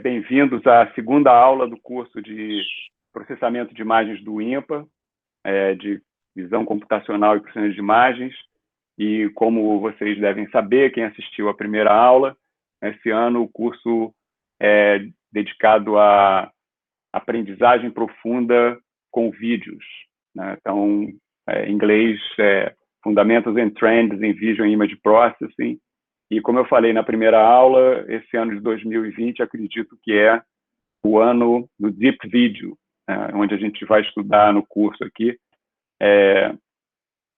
Bem-vindos à segunda aula do curso de processamento de imagens do INPA, de visão computacional e processamento de imagens. E como vocês devem saber, quem assistiu à primeira aula, esse ano o curso é dedicado à aprendizagem profunda com vídeos, né? Então, em inglês, Fundamentals and Trends in Visual Image Processing. E como eu falei na primeira aula, esse ano de 2020, acredito que é o ano do Deep Video, onde a gente vai estudar no curso aqui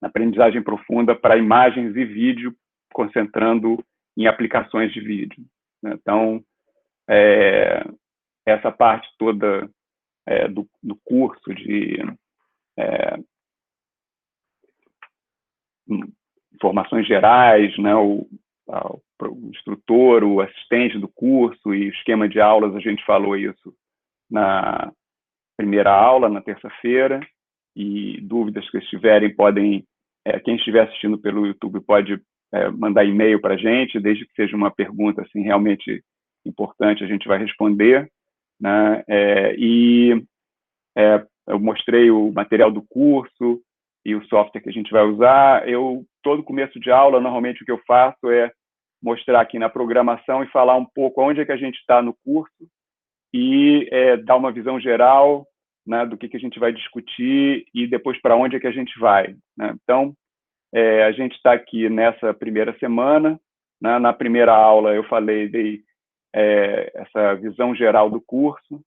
aprendizagem profunda para imagens e vídeo, concentrando em aplicações de vídeo. Então, essa parte toda do curso de informações gerais, né, o instrutor, o assistente do curso e o esquema de aulas, a gente falou isso na primeira aula, na terça-feira, e dúvidas que estiverem podem, quem estiver assistindo pelo YouTube pode mandar e-mail para a gente, desde que seja uma pergunta assim, realmente importante, a gente vai responder, né? Eu mostrei o material do curso e o software que a gente vai usar. Todo começo de aula, normalmente o que eu faço é mostrar aqui na programação e falar um pouco onde é que a gente está no curso e dar uma visão geral, né, do que a gente vai discutir e depois para onde é que a gente vai, né? Então, a gente está aqui nessa primeira semana, né? Na primeira aula eu dei essa visão geral do curso,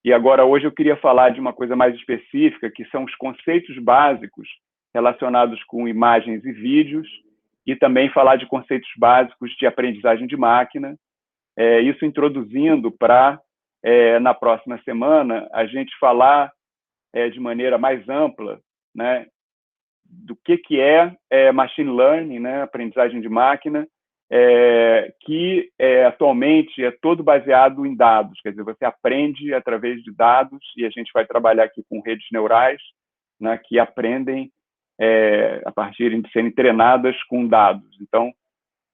e agora hoje eu queria falar de uma coisa mais específica, que são os conceitos básicos relacionados com imagens e vídeos, e também falar de conceitos básicos de aprendizagem de máquina, isso introduzindo para, na próxima semana, a gente falar de maneira mais ampla, né, do que é machine learning, né, aprendizagem de máquina, que atualmente é todo baseado em dados, quer dizer, você aprende através de dados, e a gente vai trabalhar aqui com redes neurais, né, que aprendem a partir de serem treinadas com dados. Então,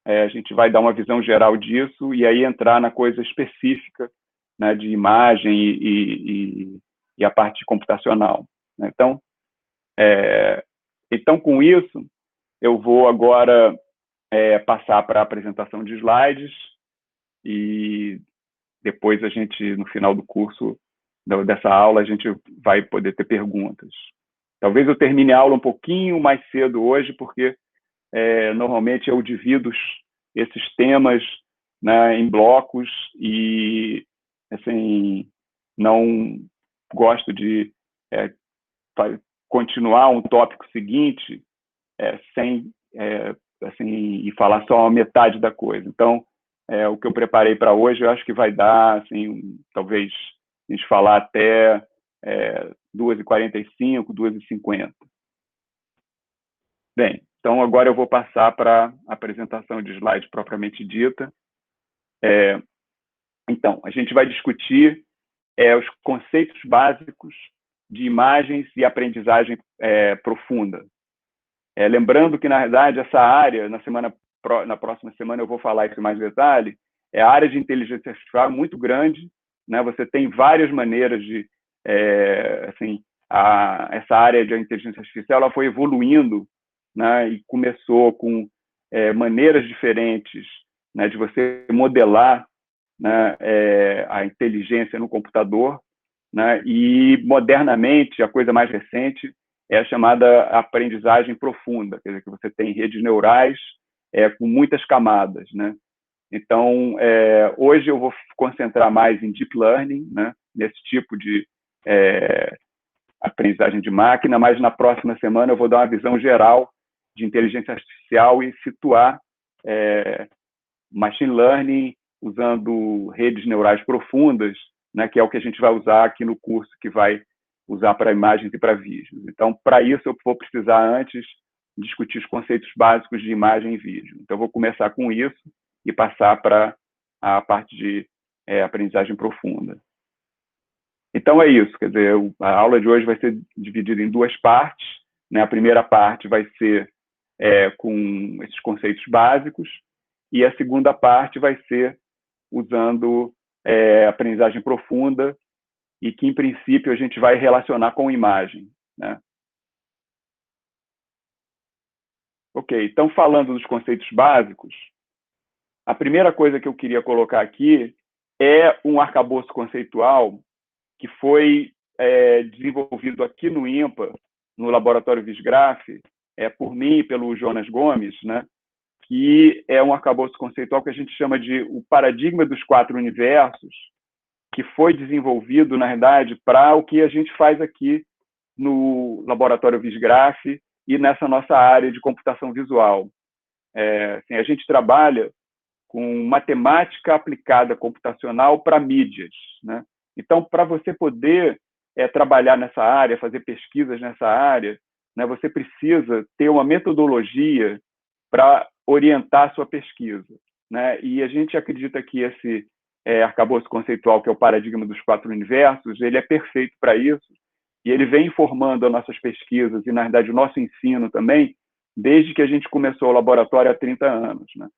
a gente vai dar uma visão geral disso e aí entrar na coisa específica, né, de imagem e a parte computacional, né? Então, com isso, eu vou agora passar para a apresentação de slides e depois a gente, no final do curso, dessa aula, a gente vai poder ter perguntas. Talvez eu termine a aula um pouquinho mais cedo hoje, porque normalmente eu divido esses temas, né, em blocos e, assim, não gosto de continuar um tópico seguinte sem assim, e falar só a metade da coisa. Então, o que eu preparei para hoje, eu acho que vai dar, assim, talvez a gente falar até 2h45, 2h50. Bem, então agora eu vou passar para a apresentação de slide propriamente dita. Então, a gente vai discutir os conceitos básicos de imagens e aprendizagem profunda. Lembrando que, na verdade, essa área, na próxima semana eu vou falar isso em mais detalhe, a área de inteligência artificial é muito grande, né? Você tem várias maneiras de... essa área de inteligência artificial ela foi evoluindo, né? E começou com maneiras diferentes, né, de você modelar, né, a inteligência no computador, né? E, modernamente, a coisa mais recente é a chamada aprendizagem profunda, quer dizer, que você tem redes neurais com muitas camadas, né? Então, hoje eu vou concentrar mais em deep learning, né, nesse tipo de aprendizagem de máquina, mas na próxima semana eu vou dar uma visão geral de inteligência artificial e situar machine learning usando redes neurais profundas, né, que é o que a gente vai usar aqui no curso, que vai usar para imagens e para vídeos. Então, para isso, eu vou precisar antes discutir os conceitos básicos de imagem e vídeo. Então, eu vou começar com isso e passar para a parte de aprendizagem profunda. Então, é isso. Quer dizer, a aula de hoje vai ser dividida em duas partes, né? A primeira parte vai ser com esses conceitos básicos, e a segunda parte vai ser usando aprendizagem profunda, e que, em princípio, a gente vai relacionar com imagem, né? Ok, então, falando dos conceitos básicos, a primeira coisa que eu queria colocar aqui é um arcabouço conceitual que foi desenvolvido aqui no INPA, no Laboratório Visgraf, por mim e pelo Jonas Gomes, né? Que é um arcabouço conceitual que a gente chama de o paradigma dos 4 universos, que foi desenvolvido, na verdade, para o que a gente faz aqui no Laboratório Visgraf e nessa nossa área de computação visual. Assim, a gente trabalha com matemática aplicada computacional para mídias, né? Então, para você poder trabalhar nessa área, fazer pesquisas nessa área, né, você precisa ter uma metodologia para orientar a sua pesquisa, né? E a gente acredita que esse arcabouço conceitual, que é o paradigma dos 4 universos, ele é perfeito para isso, e ele vem informando as nossas pesquisas e, na verdade, o nosso ensino também, desde que a gente começou o laboratório há 30 anos, né?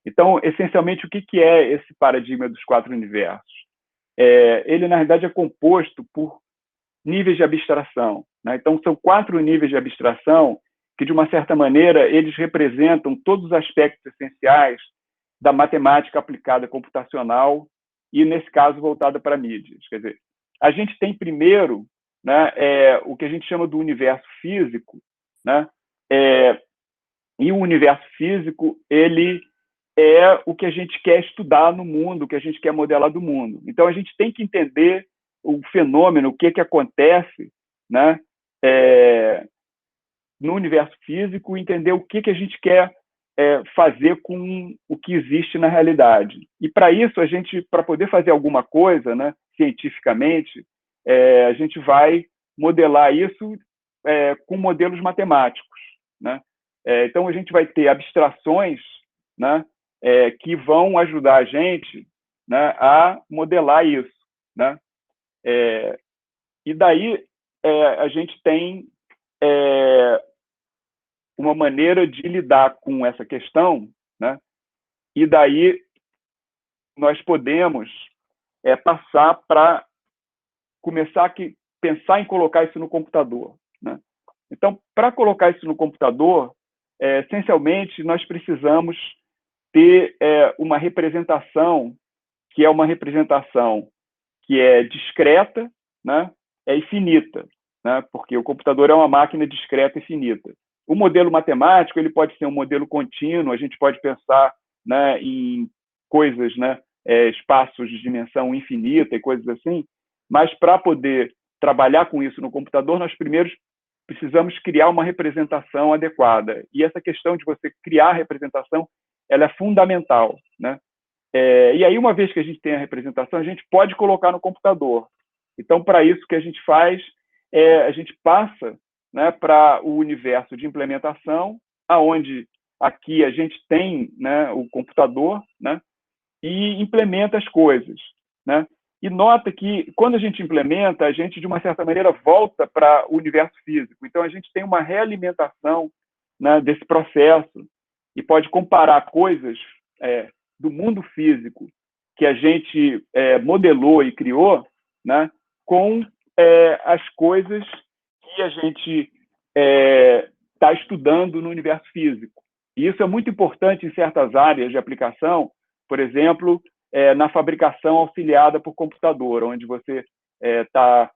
Então, essencialmente, o que é esse paradigma dos 4 universos? Ele, na verdade, é composto por níveis de abstração, né? Então, são 4 níveis de abstração que, de uma certa maneira, eles representam todos os aspectos essenciais da matemática aplicada computacional e, nesse caso, voltada para mídias. Quer dizer, a gente tem primeiro, né, o que a gente chama do universo físico, né? E o universo físico, ele é o que a gente quer estudar no mundo, o que a gente quer modelar do mundo. Então, a gente tem que entender o fenômeno, o que acontece, né, no universo físico, entender o que a gente quer fazer com o que existe na realidade. E, para isso, a gente, para poder fazer alguma coisa, né, cientificamente, a gente vai modelar isso com modelos matemáticos, né? Então, a gente vai ter abstrações, né, que vão ajudar a gente, né, a modelar isso, né? E daí a gente tem uma maneira de lidar com essa questão, né? E daí nós podemos passar para começar a pensar em colocar isso no computador, né? Então, para colocar isso no computador, essencialmente, nós precisamos ter uma representação que é uma representação que é discreta, né, e finita, né, porque o computador é uma máquina discreta e finita. O modelo matemático ele pode ser um modelo contínuo, a gente pode pensar, né, em coisas, né, espaços de dimensão infinita e coisas assim, mas para poder trabalhar com isso no computador, nós primeiro precisamos criar uma representação adequada. E essa questão de você criar a representação, ela é fundamental, né? E aí, uma vez que a gente tem a representação, a gente pode colocar no computador. Então, para isso, o que a gente faz a gente passa, né, para o universo de implementação, aonde aqui a gente tem, né, o computador, né, e implementa as coisas, né? E nota que, quando a gente implementa, a gente, de uma certa maneira, volta para o universo físico. Então, a gente tem uma realimentação, né, desse processo e pode comparar coisas do mundo físico que a gente modelou e criou, né, com as coisas que a gente está estudando no universo físico. E isso é muito importante em certas áreas de aplicação, por exemplo, na fabricação auxiliada por computador, onde você está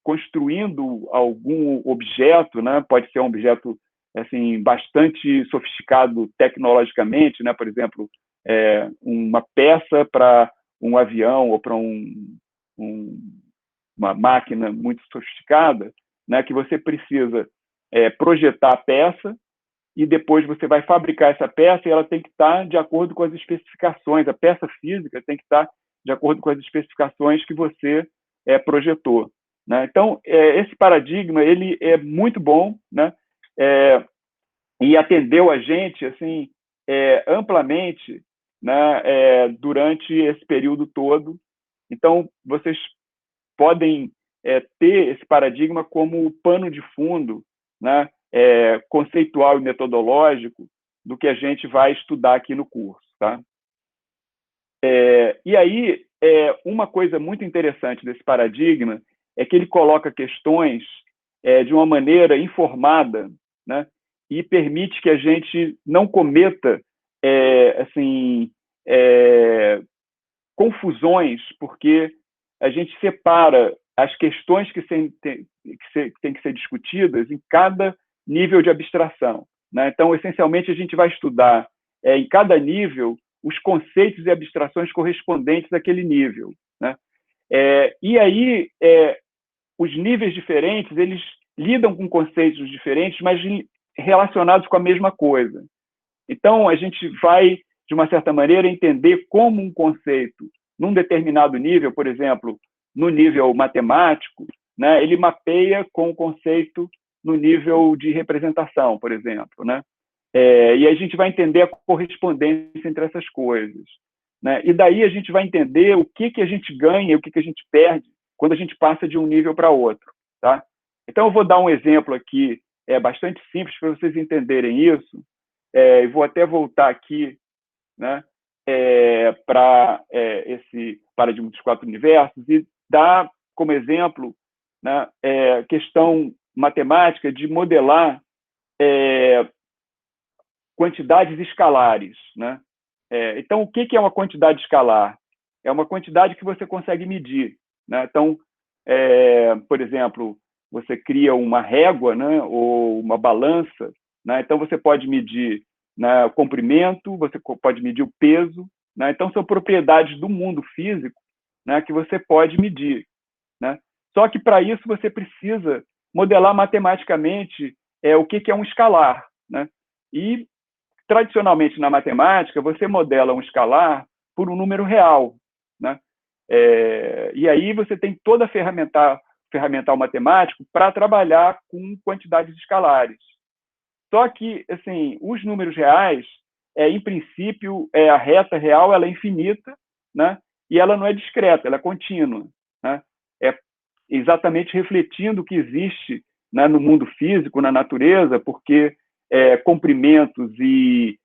construindo algum objeto, né? Pode ser um objeto assim bastante sofisticado tecnologicamente, né? Por exemplo, uma peça para um avião ou para uma máquina muito sofisticada, né? Que você precisa projetar a peça e depois você vai fabricar essa peça e ela tem que estar de acordo com as especificações. A peça física tem que estar de acordo com as especificações que você projetou, né? Então, esse paradigma ele é muito bom, né? E atendeu a gente assim amplamente, né? Durante esse período todo. Então, vocês podem ter esse paradigma como pano de fundo, né, conceitual e metodológico, do que a gente vai estudar aqui no curso, tá? E aí, uma coisa muito interessante desse paradigma é que ele coloca questões de uma maneira informada, né? E permite que a gente não cometa assim, confusões, porque a gente separa as questões que têm que ser discutidas em cada nível de abstração, né? Então, essencialmente, a gente vai estudar em cada nível os conceitos e abstrações correspondentes àquele nível, né? E aí, os níveis diferentes, eles lidam com conceitos diferentes, mas relacionados com a mesma coisa. Então, a gente vai, de uma certa maneira, entender como um conceito, num determinado nível, por exemplo, no nível matemático, né, ele mapeia com o conceito no nível de representação, por exemplo, né? E a gente vai entender a correspondência entre essas coisas, né? E daí a gente vai entender o que a gente ganha e o que a gente perde quando a gente passa de um nível para outro, tá? Então, eu vou dar um exemplo aqui bastante simples para vocês entenderem isso. Eu vou até voltar aqui, né, para esse paradigma dos 4 universos e dar como exemplo, né, questão matemática de modelar quantidades escalares, né? Então, o que é uma quantidade escalar? É uma quantidade que você consegue medir, né? Então, por exemplo, você cria uma régua, né, ou uma balança, né? Então você pode medir, né, o comprimento, você pode medir o peso, né? Então são propriedades do mundo físico, né, que você pode medir, né? Só que para isso você precisa modelar matematicamente o que é um escalar, né? E tradicionalmente na matemática você modela um escalar por um número real, né? E aí você tem toda a ferramental matemático para trabalhar com quantidades escalares. Só que, assim, os números reais, em princípio, a reta real ela é infinita, né? E ela não é discreta, ela é contínua, né? É exatamente refletindo o que existe, né, no mundo físico, na natureza, porque comprimentos e,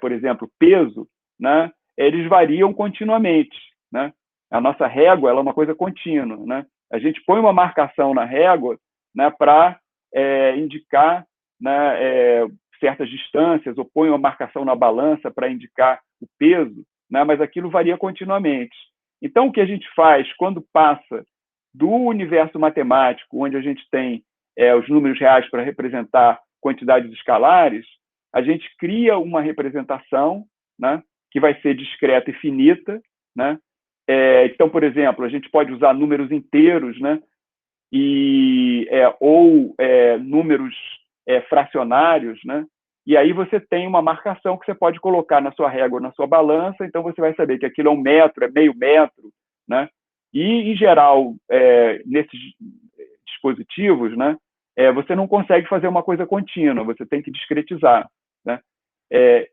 por exemplo, peso, né, eles variam continuamente, né? A nossa régua ela é uma coisa contínua, né? A gente põe uma marcação na régua, né, para indicar, né, certas distâncias, ou põe uma marcação na balança para indicar o peso, né, mas aquilo varia continuamente. Então, o que a gente faz quando passa do universo matemático, onde a gente tem os números reais para representar quantidades escalares, a gente cria uma representação, né, que vai ser discreta e finita, né? Então, por exemplo, a gente pode usar números inteiros, né, ou números fracionários, né? E aí você tem uma marcação que você pode colocar na sua régua, na sua balança, então você vai saber que aquilo é 1 metro, é meio metro, né? E, em geral, nesses dispositivos, né, você não consegue fazer uma coisa contínua, você tem que discretizar, né?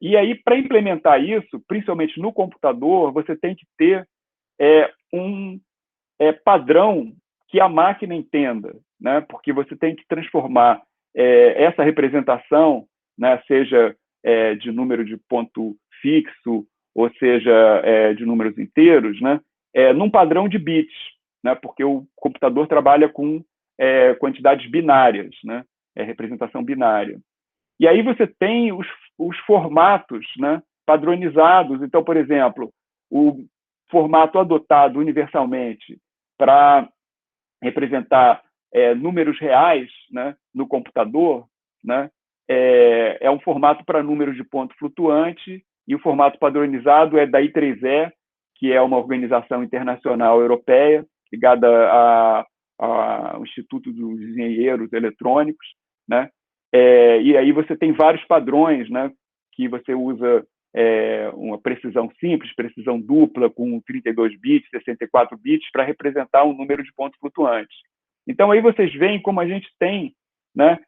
E aí, para implementar isso, principalmente no computador, você tem que ter um padrão que a máquina entenda, né? Porque você tem que transformar essa representação, né, seja de número de ponto fixo, ou seja, de números inteiros, né, num padrão de bits, né? Porque o computador trabalha com quantidades binárias, né? Representação binária. E aí você tem os formatos, né, padronizados. Então, por exemplo, o formato adotado universalmente para representar números reais, né, no computador, né, é um formato para números de ponto flutuante, e o formato padronizado é da I3E, que é uma organização internacional europeia ligada ao Instituto dos Engenheiros Eletrônicos, né? E aí você tem vários padrões, né, que você usa uma precisão simples, precisão dupla, com 32 bits, 64 bits, para representar um número de pontos flutuantes. Então, aí vocês veem como a gente tem, né,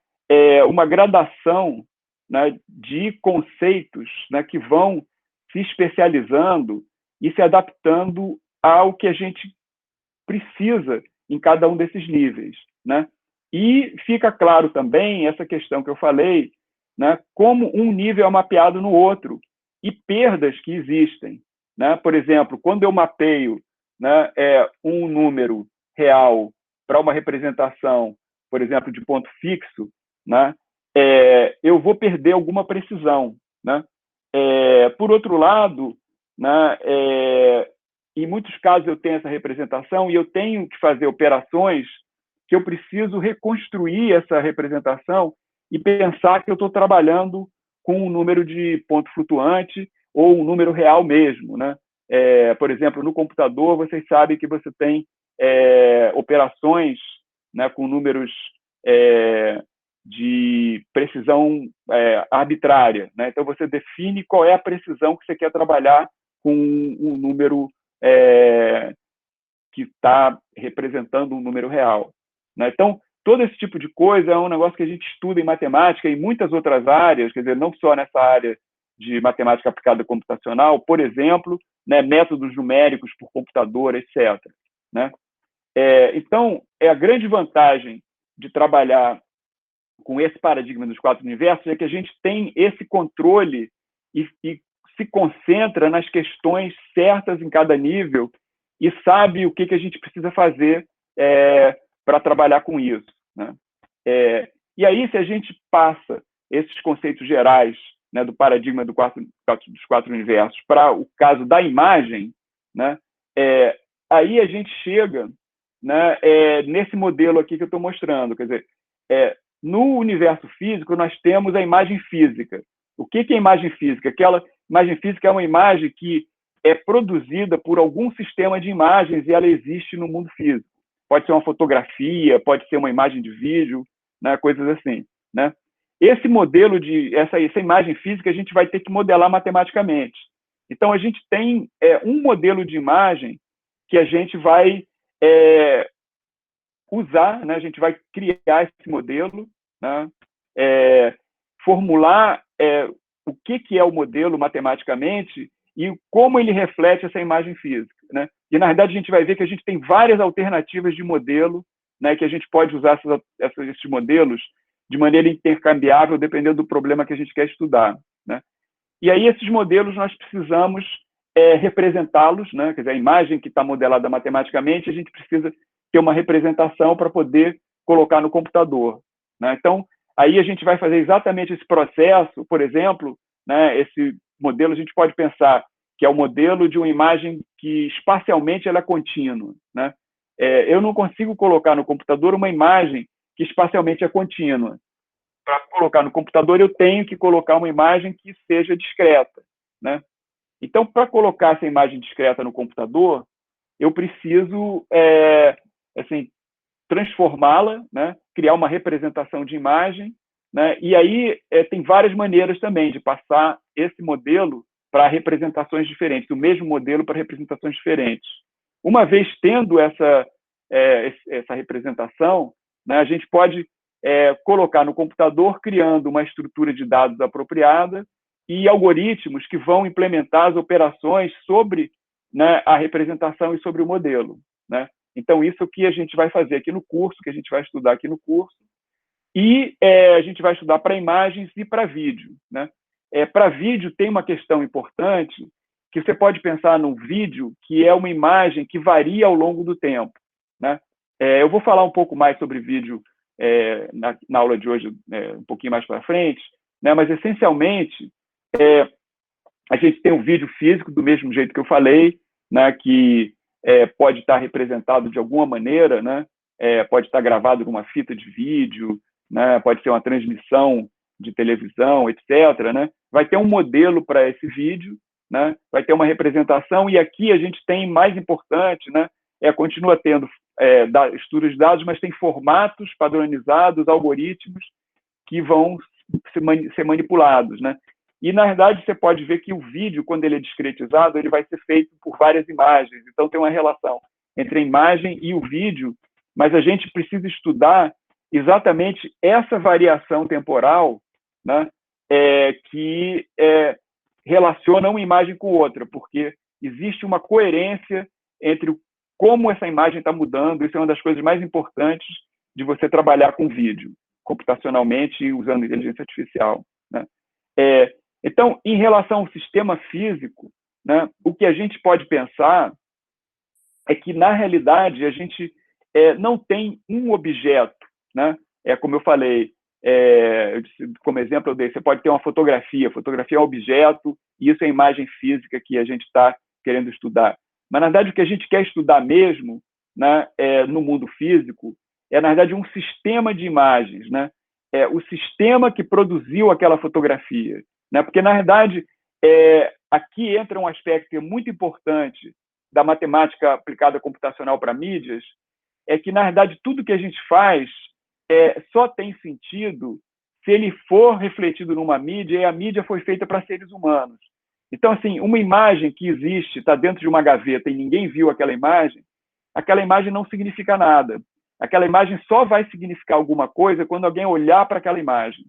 uma gradação, né, de conceitos, né, que vão se especializando e se adaptando ao que a gente precisa em cada um desses níveis, né? E fica claro também essa questão que eu falei, né, como um nível é mapeado no outro e perdas que existem, né? Por exemplo, quando eu mapeio, né, um número real para uma representação, por exemplo, de ponto fixo, né, eu vou perder alguma precisão, né? Por outro lado, né, em muitos casos eu tenho essa representação e eu tenho que fazer operações que eu preciso reconstruir essa representação e pensar que eu estou trabalhando com um número de ponto flutuante ou um número real mesmo, né? Por exemplo, no computador, vocês sabem que você tem operações, né, com números de precisão arbitrária, né? Então, você define qual é a precisão que você quer trabalhar com um número que está representando um número real, né? Então, todo esse tipo de coisa é um negócio que a gente estuda em matemática e em muitas outras áreas, quer dizer, não só nessa área de matemática aplicada computacional, por exemplo, né, métodos numéricos por computador, etc., né? Então, a grande vantagem de trabalhar com esse paradigma dos 4 universos é que a gente tem esse controle e se concentra nas questões certas em cada nível e sabe o que a gente precisa fazer para trabalhar com isso, né? E aí, se a gente passa esses conceitos gerais, né, do paradigma dos 4 universos para o caso da imagem, né, aí a gente chega, né, nesse modelo aqui que eu estou mostrando. Quer dizer, no universo físico, nós temos a imagem física. O que é imagem física? Aquela imagem física é uma imagem que é produzida por algum sistema de imagens e ela existe no mundo físico. Pode ser uma fotografia, pode ser uma imagem de vídeo, né, coisas assim, né? Esse modelo essa imagem física a gente vai ter que modelar matematicamente. Então, a gente tem um modelo de imagem que a gente vai usar, né? A gente vai criar esse modelo, né? Formular o que é o modelo matematicamente e como ele reflete essa imagem física, né? E, na verdade, a gente vai ver que a gente tem várias alternativas de modelo, né, que a gente pode usar esses modelos de maneira intercambiável, dependendo do problema que a gente quer estudar, né? E aí, esses modelos, nós precisamos representá-los, né? Quer dizer, a imagem que está modelada matematicamente, a gente precisa ter uma representação para poder colocar no computador, né? Então, aí a gente vai fazer exatamente esse processo. Por exemplo, né, esse modelo a gente pode pensar que é o modelo de uma imagem que espacialmente ela é contínua, né? Eu não consigo colocar no computador uma imagem que espacialmente é contínua. Para colocar no computador, eu tenho que colocar uma imagem que seja discreta, né? Então, para colocar essa imagem discreta no computador, eu preciso assim, transformá-la, né? Criar uma representação de imagem, né? E aí tem várias maneiras também de passar esse modelo para representações diferentes, o mesmo modelo para representações diferentes. Uma vez tendo essa representação, né, a gente pode colocar no computador, criando uma estrutura de dados apropriada e algoritmos que vão implementar as operações sobre, né, a representação e sobre o modelo, né? Então, isso que a gente vai fazer aqui no curso, que a gente vai estudar aqui no curso, e a gente vai estudar para imagens e para vídeo, né? Para vídeo tem uma questão importante, que você pode pensar num vídeo que é uma imagem que varia ao longo do tempo, né? Eu vou falar um pouco mais sobre vídeo na aula de hoje, um pouquinho mais para frente, né? Mas, essencialmente, a gente tem um vídeo físico, do mesmo jeito que eu falei, né? Que pode estar representado de alguma maneira, né? Pode estar gravado numa fita de vídeo, né? Pode ser uma transmissão de televisão, etc., né? Vai ter um modelo para esse vídeo, né? Vai ter uma representação, e aqui a gente tem, mais importante, né? Continua tendo estudos de dados, mas tem formatos padronizados, algoritmos que vão ser manipulados, né? E, na verdade, você pode ver que o vídeo, quando ele é discretizado, ele vai ser feito por várias imagens. Então, tem uma relação entre a imagem e o vídeo, mas a gente precisa estudar exatamente essa variação temporal, né, que relaciona uma imagem com outra, porque existe uma coerência entre como essa imagem está mudando. Isso é uma das coisas mais importantes de você trabalhar com vídeo, computacionalmente, usando inteligência artificial. né? Então, em relação ao sistema físico, né, o que a gente pode pensar é que, na realidade, a gente não tem um objeto, né? Como eu falei, como exemplo, eu dei, você pode ter uma fotografia é um objeto, e isso é a imagem física que a gente está querendo estudar. Mas, na verdade, o que a gente quer estudar mesmo, né, no mundo físico na verdade, um sistema de imagens, né? O sistema que produziu aquela fotografia, né? Porque, na verdade, aqui entra um aspecto muito importante da matemática aplicada computacional para mídias, é que, na verdade, tudo que a gente faz só tem sentido se ele for refletido numa mídia e a mídia foi feita para seres humanos. Então, assim, uma imagem que existe, está dentro de uma gaveta e ninguém viu aquela imagem não significa nada. Aquela imagem só vai significar alguma coisa quando alguém olhar para aquela imagem,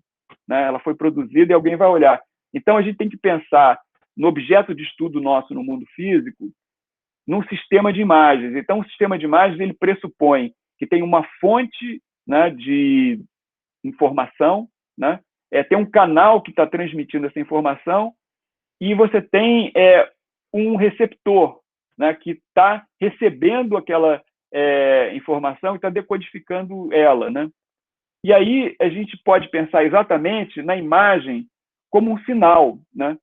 né? Ela foi produzida e alguém vai olhar. Então, a gente tem que pensar no objeto de estudo nosso no mundo físico, num sistema de imagens. Então, o sistema de imagens ele pressupõe que tem uma fonte, né, de informação, né? Tem um canal que está transmitindo essa informação e você tem um receptor, né, que está recebendo aquela informação e está decodificando ela, né? E aí a gente pode pensar exatamente na imagem como um sinal, né?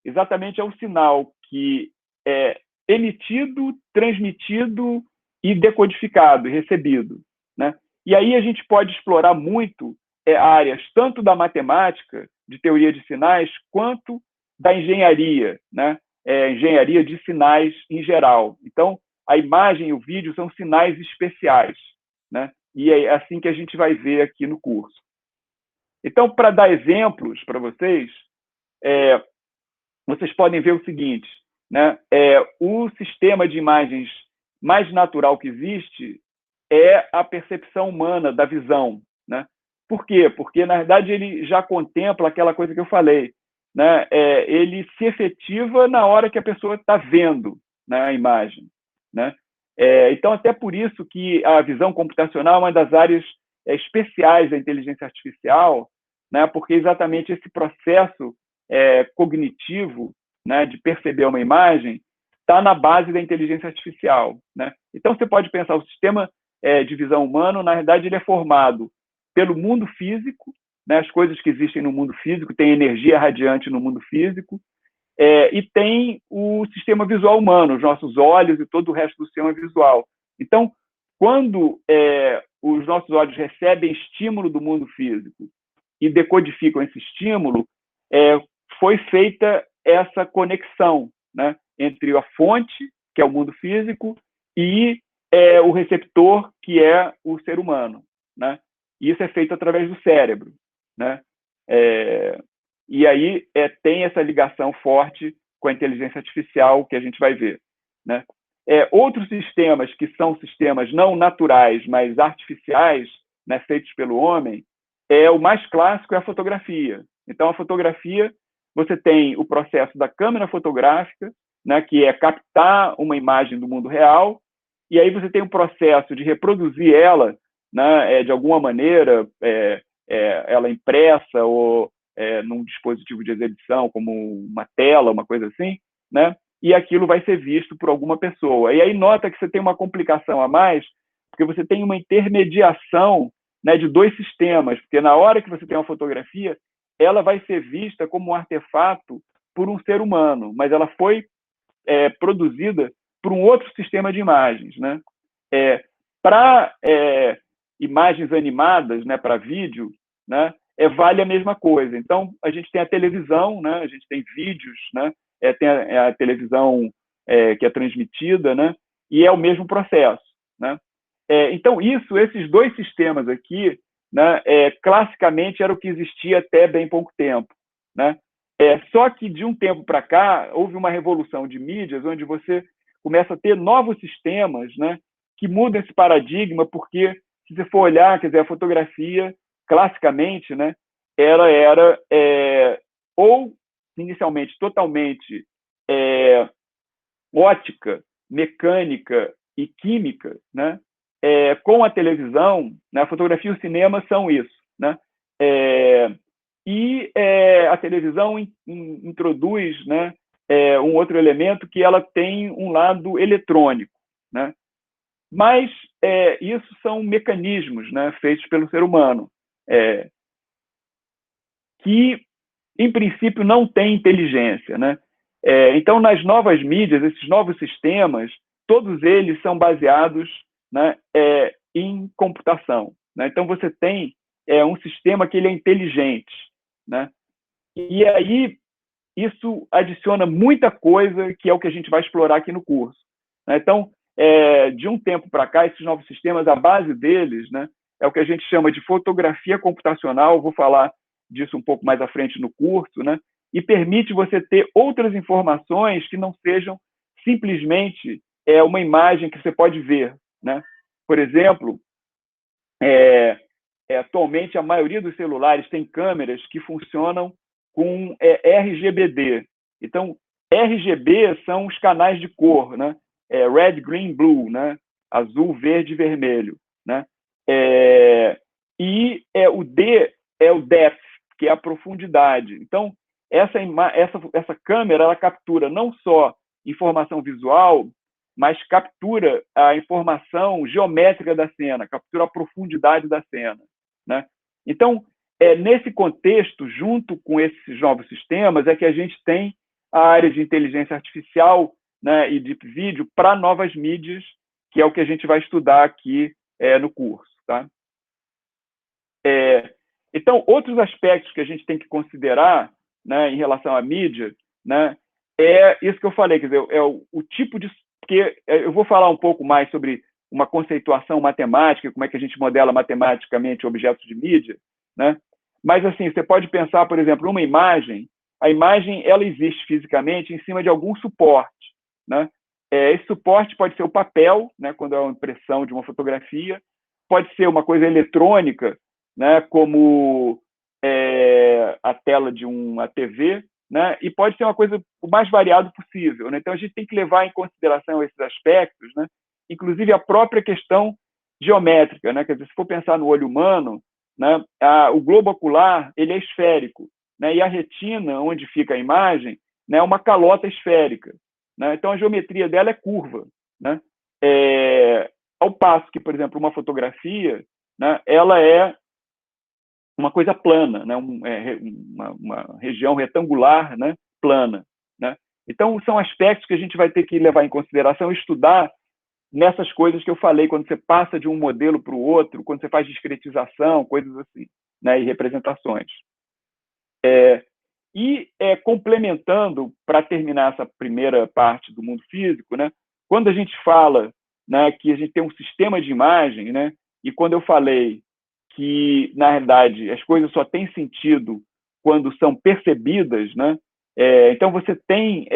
Exatamente é um sinal que é emitido, transmitido e decodificado, e recebido, né? E aí a gente pode explorar muito áreas tanto da matemática, de teoria de sinais, quanto da engenharia, né? Engenharia de sinais em geral. Então, a imagem e o vídeo são sinais especiais, né? E é assim que a gente vai ver aqui no curso. Então, para dar exemplos para vocês, vocês podem ver o seguinte, né? O sistema de imagens mais natural que existe é a percepção humana da visão, né? Por quê? Porque, na verdade, ele já contempla aquela coisa que eu falei, né? Ele se efetiva na hora que a pessoa está vendo, né, a imagem, né? Então, até por isso que a visão computacional é uma das áreas especiais da inteligência artificial, né? Porque exatamente esse processo cognitivo, né, de perceber uma imagem está na base da inteligência artificial, né? Então, você pode pensar, o sistema de visão humano, na verdade, ele é formado pelo mundo físico, né? As coisas que existem no mundo físico, tem energia radiante no mundo físico, e tem o sistema visual humano, os nossos olhos e todo o resto do sistema visual. Então, quando os nossos olhos recebem estímulo do mundo físico e decodificam esse estímulo, foi feita essa conexão, né, entre a fonte, que é o mundo físico, e o receptor, que é o ser humano, né? E isso é feito através do cérebro, né? E aí tem essa ligação forte com a inteligência artificial que a gente vai ver, né? Outros sistemas que são sistemas não naturais, mas artificiais, né, feitos pelo homem, o mais clássico é a fotografia. Então, a fotografia, você tem o processo da câmera fotográfica, né, que é captar uma imagem do mundo real, e aí você tem o processo de reproduzir ela, né, de alguma maneira, ela impressa ou num dispositivo de exibição, como uma tela, uma coisa assim, né? E aquilo vai ser visto por alguma pessoa. E aí nota que você tem uma complicação a mais, porque você tem uma intermediação, né, de dois sistemas, porque na hora que você tem uma fotografia, ela vai ser vista como um artefato por um ser humano, mas ela foi produzida por um outro sistema de imagens, né? Para imagens animadas, né, para vídeo, né, vale a mesma coisa. Então, a gente tem a televisão, né, a gente tem vídeos, né, tem a televisão que é transmitida, né, e é o mesmo processo, né? Então, esses dois sistemas aqui, né, classicamente era o que existia até bem pouco tempo, né? Só que de um tempo para cá houve uma revolução de mídias onde você começa a ter novos sistemas, né, que mudam esse paradigma, porque se você for olhar, quer dizer, a fotografia classicamente, né, ela era ou inicialmente totalmente ótica, mecânica e química, né? Com a televisão, né, a fotografia e o cinema são isso, né? E a televisão introduz, né, um outro elemento, que ela tem um lado eletrônico, né? Mas isso são mecanismos, né, feitos pelo ser humano, que, em princípio, não têm inteligência, né? Então, nas novas mídias, esses novos sistemas, todos eles são baseados, né, em computação, né? Então, você tem um sistema que ele é inteligente, né? E aí, isso adiciona muita coisa, que é o que a gente vai explorar aqui no curso, né? Então, de um tempo para cá, esses novos sistemas, a base deles, né, é o que a gente chama de fotografia computacional. Vou falar disso um pouco mais à frente no curso, né? E permite você ter outras informações que não sejam simplesmente uma imagem que você pode ver, né? Por exemplo, atualmente a maioria dos celulares tem câmeras que funcionam com RGBD. Então, RGB são os canais de cor, né? Red, green, blue, né? Azul, verde e vermelho, né? E o D é o depth, que é a profundidade. Então, essa câmera, ela captura não só informação visual, mas captura a informação geométrica da cena, captura a profundidade da cena, né? Então, nesse contexto, junto com esses novos sistemas, é que a gente tem a área de inteligência artificial, né, e deep vídeo para novas mídias, que é o que a gente vai estudar aqui no curso, tá? Então, outros aspectos que a gente tem que considerar, né, em relação à mídia, né, é isso que eu falei, quer dizer, o tipo de... Porque eu vou falar um pouco mais sobre uma conceituação matemática, como é que a gente modela matematicamente objetos de mídia, né? Mas, assim, você pode pensar, por exemplo, uma imagem. A imagem, ela existe fisicamente em cima de algum suporte, né? Esse suporte pode ser o papel, né, quando é uma impressão de uma fotografia, pode ser uma coisa eletrônica, né, como a tela de uma TV, né, e pode ser uma coisa o mais variado possível, né? Então, a gente tem que levar em consideração esses aspectos, né, inclusive a própria questão geométrica, né? Quer dizer, se for pensar no olho humano, né, o globo ocular ele é esférico, né, e a retina, onde fica a imagem, né, é uma calota esférica, né? Então, a geometria dela é curva, né? Ao passo que, por exemplo, uma fotografia, né, ela é uma coisa plana, né? Uma região retangular, né? Plana, né? Então, são aspectos que a gente vai ter que levar em consideração e estudar nessas coisas que eu falei, quando você passa de um modelo para o outro, quando você faz discretização, coisas assim, né? E representações. Complementando, para terminar essa primeira parte do mundo físico, né? Quando a gente fala, né, que a gente tem um sistema de imagem, né? E quando eu falei que, na realidade, as coisas só têm sentido quando são percebidas, né? Então, você tem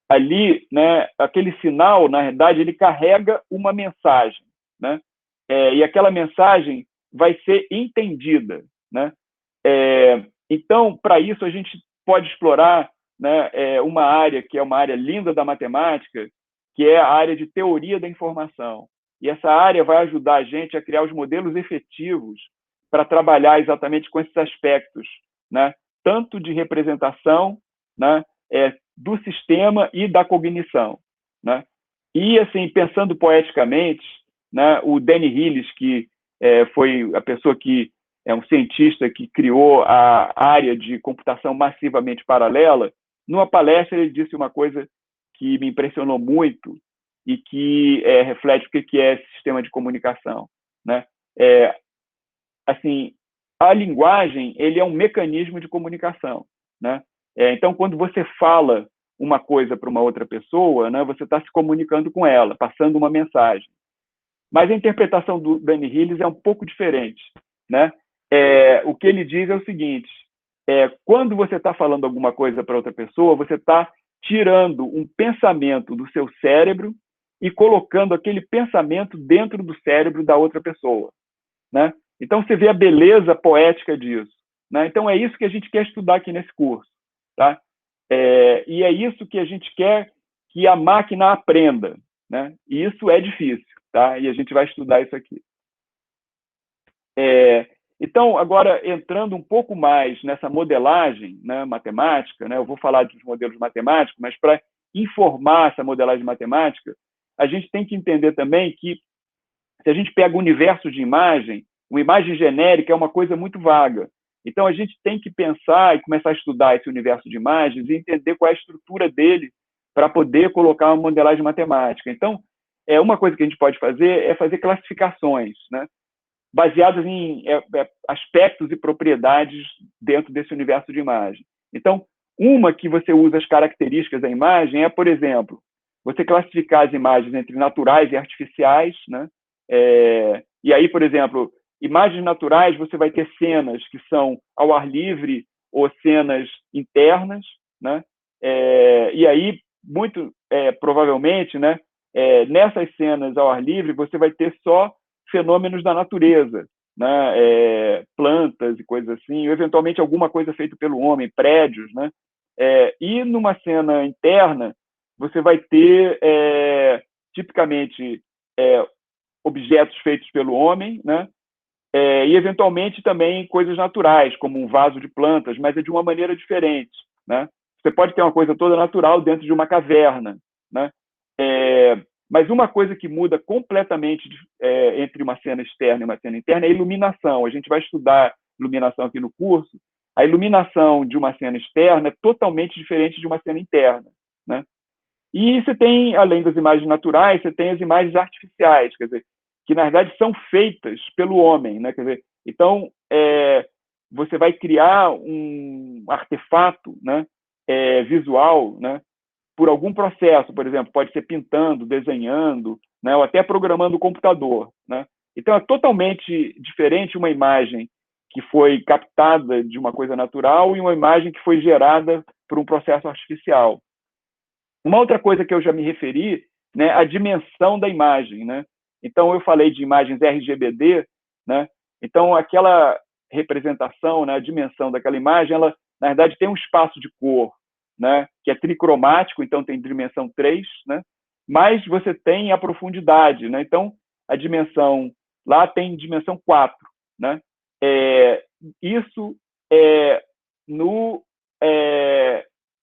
ali, né, aquele sinal, na realidade, ele carrega uma mensagem, né? E aquela mensagem vai ser entendida, né? Então, para isso, a gente pode explorar, né, uma área que é uma área linda da matemática, que é a área de teoria da informação. E essa área vai ajudar a gente a criar os modelos efetivos para trabalhar exatamente com esses aspectos, né? Tanto de representação, né, do sistema e da cognição, né? E, assim, pensando poeticamente, né, o Danny Hillis, que foi a pessoa que é um cientista que criou a área de computação massivamente paralela, numa palestra ele disse uma coisa que me impressionou muito e que reflete o que é esse sistema de comunicação, né? Assim, a linguagem ele é um mecanismo de comunicação, né? Então, quando você fala uma coisa para uma outra pessoa, né, você está se comunicando com ela, passando uma mensagem. Mas a interpretação do Danny Hillis é um pouco diferente, né? O que ele diz é o seguinte: quando você está falando alguma coisa para outra pessoa, você está tirando um pensamento do seu cérebro e colocando aquele pensamento dentro do cérebro da outra pessoa, né? Então, você vê a beleza poética disso, né? Então, é isso que a gente quer estudar aqui nesse curso, tá? E é isso que a gente quer que a máquina aprenda, né? E isso é difícil, tá? E a gente vai estudar isso aqui. Então, agora, entrando um pouco mais nessa modelagem, né, matemática, né, eu vou falar dos modelos matemáticos, mas para informar essa modelagem matemática, a gente tem que entender também que, se a gente pega o universo de imagem, uma imagem genérica é uma coisa muito vaga. Então, a gente tem que pensar e começar a estudar esse universo de imagens e entender qual é a estrutura dele para poder colocar uma modelagem matemática. Então, uma coisa que a gente pode fazer é fazer classificações, né, baseadas em aspectos e propriedades dentro desse universo de imagem. Então, uma que você usa as características da imagem é, por exemplo, você classificar as imagens entre naturais e artificiais, né? E aí, por exemplo, imagens naturais, você vai ter cenas que são ao ar livre ou cenas internas, né? E aí, muito provavelmente, né, nessas cenas ao ar livre, você vai ter só fenômenos da natureza, né? Plantas e coisas assim, ou eventualmente alguma coisa feita pelo homem, prédios, né? E numa cena interna, você vai ter, tipicamente, objetos feitos pelo homem, né? E eventualmente também coisas naturais, como um vaso de plantas, mas é de uma maneira diferente, né? Você pode ter uma coisa toda natural dentro de uma caverna, né? Mas uma coisa que muda completamente entre uma cena externa e uma cena interna é a iluminação. A gente vai estudar iluminação aqui no curso. A iluminação de uma cena externa é totalmente diferente de uma cena interna, né? E você tem, além das imagens naturais, você tem as imagens artificiais, quer dizer, que na verdade são feitas pelo homem, né? Quer dizer, então, você vai criar um artefato, né, visual, né, por algum processo, por exemplo, pode ser pintando, desenhando, né, ou até programando o computador, né? Então, é totalmente diferente uma imagem que foi captada de uma coisa natural e uma imagem que foi gerada por um processo artificial. Uma outra coisa que eu já me referi, né, a dimensão da imagem, né? Então, eu falei de imagens RGBD, né? Então, aquela representação, né, a dimensão daquela imagem, ela, na verdade, tem um espaço de cor, né, que é tricromático, então tem dimensão 3, né? Mas você tem a profundidade, né? Então, a dimensão lá tem dimensão 4, né? Isso é no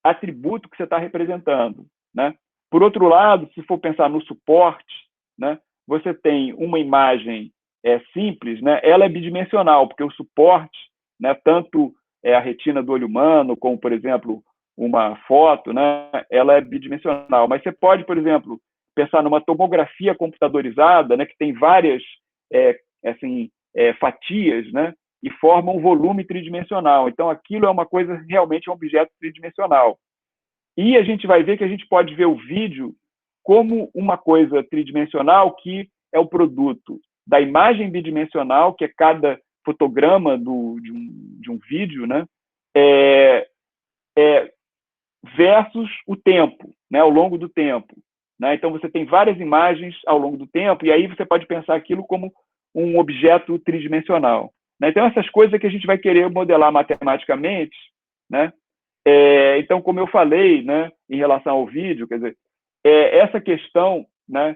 atributo que você está representando, né? Por outro lado, se for pensar no suporte, né, você tem uma imagem simples, né? Ela é bidimensional, porque o suporte, né, tanto a retina do olho humano, como, por exemplo, uma foto, né, ela é bidimensional. Mas você pode, por exemplo, pensar numa tomografia computadorizada, né, que tem várias fatias, né, e forma um volume tridimensional. Então, aquilo é uma coisa, realmente é um objeto tridimensional. E a gente vai ver que a gente pode ver o vídeo como uma coisa tridimensional que é o produto da imagem bidimensional, que é cada fotograma de um vídeo, né? Versus o tempo, né? Ao longo do tempo. Né? Então, você tem várias imagens ao longo do tempo, e aí você pode pensar aquilo como um objeto tridimensional. Né? Então, essas coisas que a gente vai querer modelar matematicamente, né? Então, como eu falei, né, em relação ao vídeo, quer dizer, essa questão, né,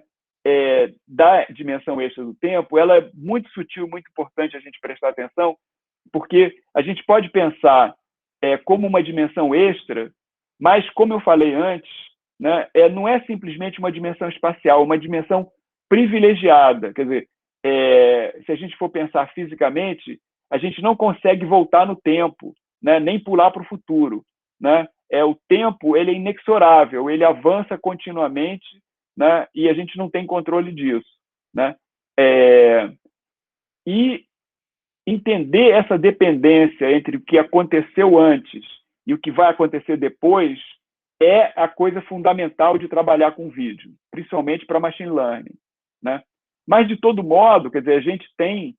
da dimensão extra do tempo, ela é muito sutil, muito importante a gente prestar atenção, porque a gente pode pensar como uma dimensão extra, mas, como eu falei antes, né, não é simplesmente uma dimensão espacial, é uma dimensão privilegiada. Quer dizer, se a gente for pensar fisicamente, a gente não consegue voltar no tempo, né, nem pular para o futuro. Né? O tempo ele é inexorável, ele avança continuamente, né? E a gente não tem controle disso. Né? E entender essa dependência entre o que aconteceu antes e o que vai acontecer depois é a coisa fundamental de trabalhar com vídeo, principalmente para machine learning. Né? Mas, de todo modo, quer dizer, a gente tem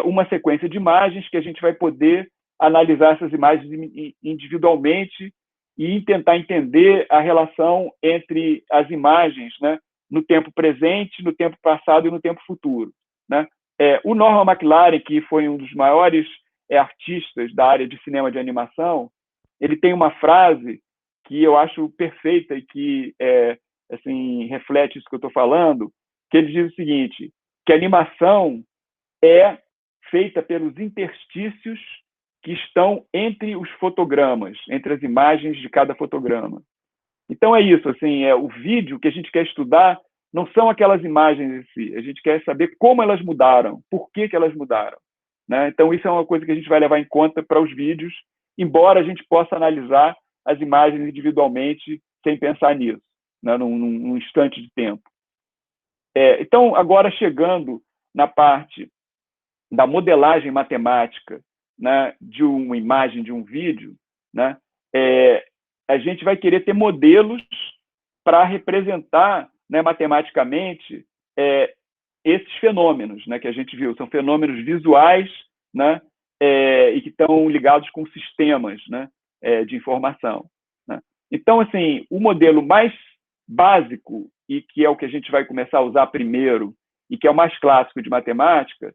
uma sequência de imagens que a gente vai poder analisar essas imagens individualmente e tentar entender a relação entre as imagens, né, no tempo presente, no tempo passado e no tempo futuro. Né? O Norman McLaren, que foi um dos maiores artistas da área de cinema de animação, ele tem uma frase que eu acho perfeita e que assim, reflete isso que eu estou falando, que ele diz o seguinte, que a animação é feita pelos interstícios que estão entre os fotogramas, entre as imagens de cada fotograma. Então é isso, assim, o vídeo que a gente quer estudar não são aquelas imagens em si, a gente quer saber como elas mudaram, por que elas mudaram, né? Então isso é uma coisa que a gente vai levar em conta para os vídeos, embora a gente possa analisar as imagens individualmente sem pensar nisso, né? num instante de tempo. Então, agora chegando na parte da modelagem matemática, né, de uma imagem, de um vídeo, né, a gente vai querer ter modelos para representar, né, matematicamente esses fenômenos, né, que a gente viu. São fenômenos visuais, né, e que estão ligados com sistemas, né, de informação, né? Então, assim, o modelo mais básico, e que é o que a gente vai começar a usar primeiro, e que é o mais clássico de matemática,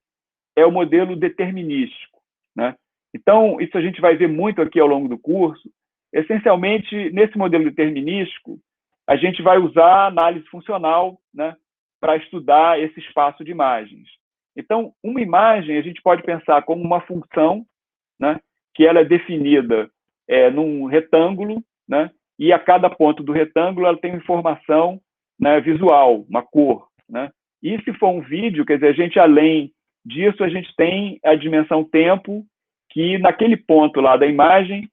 é o modelo determinístico, né? Então, isso a gente vai ver muito aqui ao longo do curso. Essencialmente, nesse modelo determinístico, a gente vai usar análise funcional, né, para estudar esse espaço de imagens. Então, uma imagem a gente pode pensar como uma função, né, que ela é definida num retângulo, né, e a cada ponto do retângulo ela tem uma informação, né, visual, uma cor, né? E se for um vídeo, quer dizer, a gente, além disso, a gente tem a dimensão tempo, que naquele ponto lá da imagem,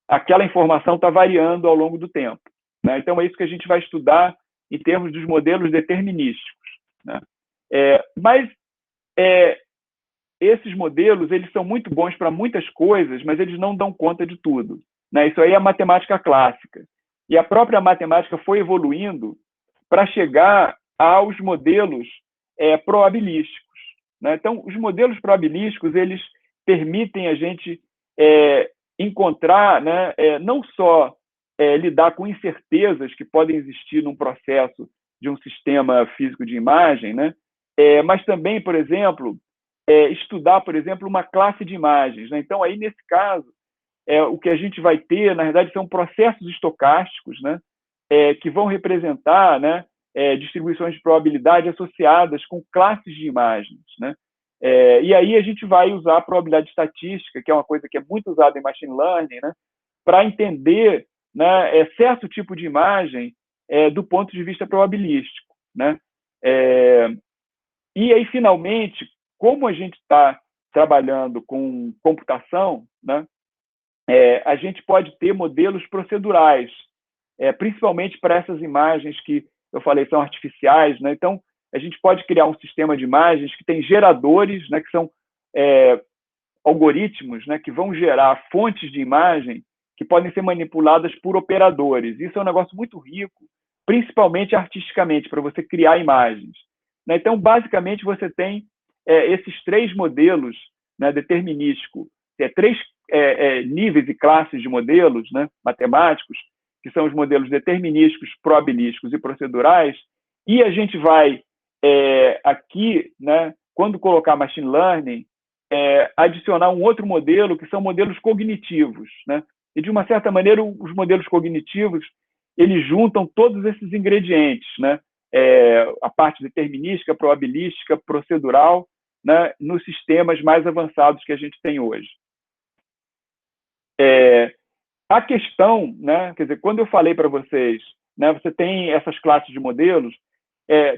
aquela informação está variando ao longo do tempo, né? Então, é isso que a gente vai estudar em termos dos modelos determinísticos, né? Mas esses modelos, eles são muito bons para muitas coisas, mas eles não dão conta de tudo, né? Isso aí é a matemática clássica. E a própria matemática foi evoluindo para chegar aos modelos probabilísticos, né? Então, os modelos probabilísticos, eles permitem a gente encontrar, né, não só lidar com incertezas que podem existir num processo de um sistema físico de imagem, né, mas também, por exemplo, estudar, por exemplo, uma classe de imagens, né? Então, aí, nesse caso, o que a gente vai ter, na verdade, são processos estocásticos, né, que vão representar, né, distribuições de probabilidade associadas com classes de imagens, né? E aí a gente vai usar a probabilidade estatística, que é uma coisa que é muito usada em machine learning, né, para entender, né, certo tipo de imagem do ponto de vista probabilístico, né? E aí, finalmente, como a gente está trabalhando com computação, né, a gente pode ter modelos procedurais, principalmente para essas imagens que eu falei são artificiais, né? Então, a gente pode criar um sistema de imagens que tem geradores, né, que são algoritmos, né, que vão gerar fontes de imagem que podem ser manipuladas por operadores. Isso é um negócio muito rico, principalmente artisticamente, para você criar imagens, né? Então, basicamente, você tem esses três modelos, né, determinístico, três níveis e classes de modelos, né, matemáticos, que são os modelos determinísticos, probabilísticos e procedurais, e a gente vai aqui, né, quando colocar machine learning, adicionar um outro modelo, que são modelos cognitivos, né? E, de uma certa maneira, os modelos cognitivos, eles juntam todos esses ingredientes, né? A parte determinística, probabilística, procedural, né, nos sistemas mais avançados que a gente tem hoje. A questão, né, quer dizer, quando eu falei para vocês, né, você tem essas classes de modelos,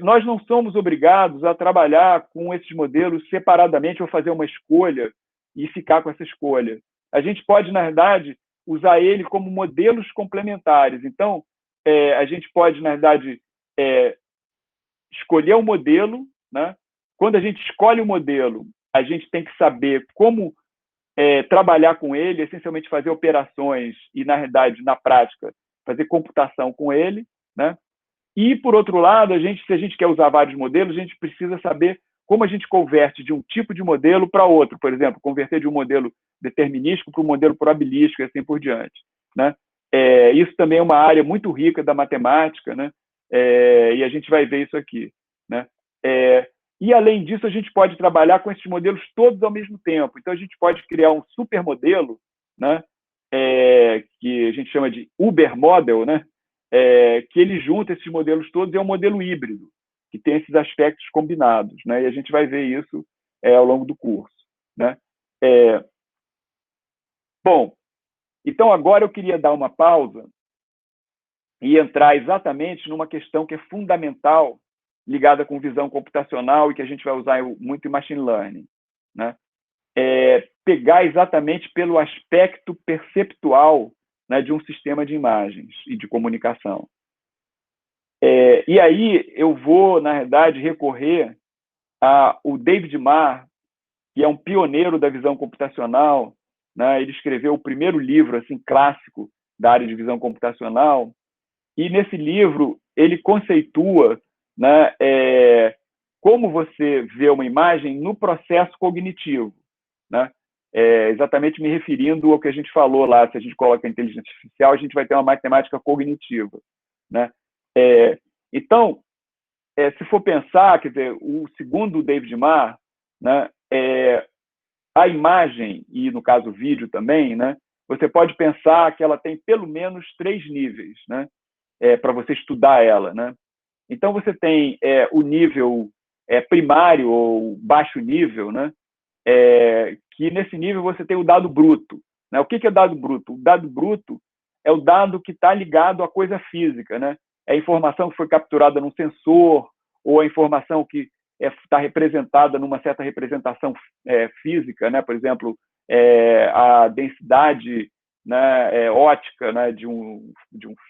nós não somos obrigados a trabalhar com esses modelos separadamente ou fazer uma escolha e ficar com essa escolha. A gente pode, na verdade, usar ele como modelos complementares. Então, a gente pode, na verdade, escolher um modelo, né? Quando a gente escolhe um modelo, a gente tem que saber como trabalhar com ele, essencialmente fazer operações e, na realidade, na prática, fazer computação com ele, né? E, por outro lado, se a gente quer usar vários modelos, a gente precisa saber como a gente converte de um tipo de modelo para outro. Por exemplo, converter de um modelo determinístico para um modelo probabilístico e assim por diante, né? Isso também é uma área muito rica da matemática, né? E a gente vai ver isso aqui, né? E, além disso, a gente pode trabalhar com esses modelos todos ao mesmo tempo. Então, a gente pode criar um supermodelo, né? Que a gente chama de Uber Model, né? Que ele junta esses modelos todos e é um modelo híbrido, que tem esses aspectos combinados, né? E a gente vai ver isso ao longo do curso, né? É, bom, então agora eu queria dar uma pausa e entrar exatamente numa questão que é fundamental, ligada com visão computacional e que a gente vai usar muito em machine learning, né? Pegar exatamente pelo aspecto perceptual, né, de um sistema de imagens e de comunicação. E aí eu vou, na verdade, recorrer ao David Marr, que é um pioneiro da visão computacional, né? Ele escreveu o primeiro livro assim clássico da área de visão computacional, e nesse livro ele conceitua, né, como você vê uma imagem no processo cognitivo, né? Exatamente me referindo ao que a gente falou lá, se a gente coloca a inteligência artificial, a gente vai ter uma matemática cognitiva, né? Então, se for pensar, quer dizer, o segundo David Marr, né, a imagem, e no caso o vídeo também, né, você pode pensar que ela tem pelo menos 3 níveis, né, para você estudar ela, né? Então você tem o nível primário ou baixo nível, né? Que nesse nível você tem o dado bruto, né? O que é dado bruto? O dado bruto é o dado que está ligado à coisa física, né? É a informação que foi capturada num sensor ou a informação que está representada numa certa representação física, né? Por exemplo, a densidade, né, ótica, né, de um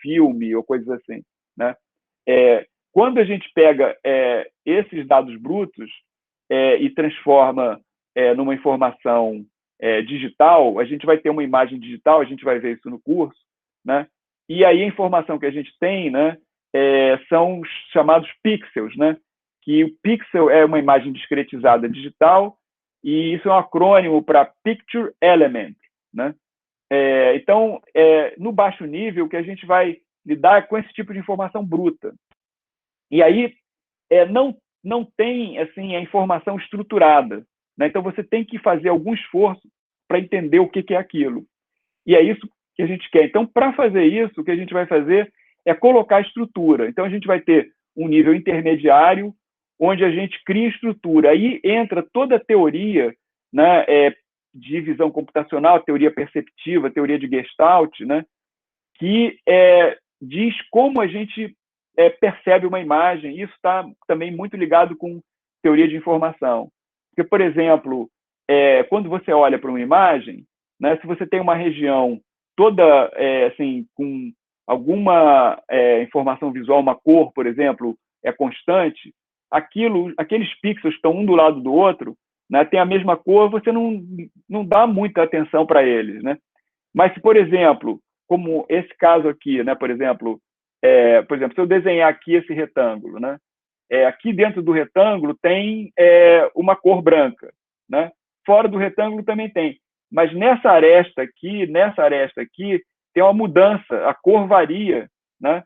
filme ou coisas assim, né? Quando a gente pega esses dados brutos e transforma numa informação digital, a gente vai ter uma imagem digital, a gente vai ver isso no curso, né? E aí a informação que a gente tem, né, são os chamados pixels, né? Que o pixel é uma imagem discretizada digital, e isso é um acrônimo para Picture Element, né? Então, no baixo nível, que a gente vai lidar com esse tipo de informação bruta. E aí não tem assim a informação estruturada, né? Então você tem que fazer algum esforço para entender o que é aquilo. E é isso que a gente quer. Então, para fazer isso, o que a gente vai fazer é colocar estrutura. Então, a gente vai ter um nível intermediário, onde a gente cria estrutura. Aí entra toda a teoria, né, de visão computacional, teoria perceptiva, teoria de Gestalt, né, que diz como a gente percebe uma imagem. Isso está também muito ligado com teoria de informação. Porque, por exemplo, quando você olha para uma imagem, né, se você tem uma região toda assim, com alguma informação visual, uma cor, por exemplo, é constante, aqueles pixels estão um do lado do outro, né, tem a mesma cor, você não dá muita atenção para eles, né? Mas se, por exemplo, como esse caso aqui, né, por exemplo, se eu desenhar aqui esse retângulo, né, aqui dentro do retângulo tem uma cor branca, né? Fora do retângulo também tem, mas nessa aresta aqui, tem uma mudança, a cor varia, né?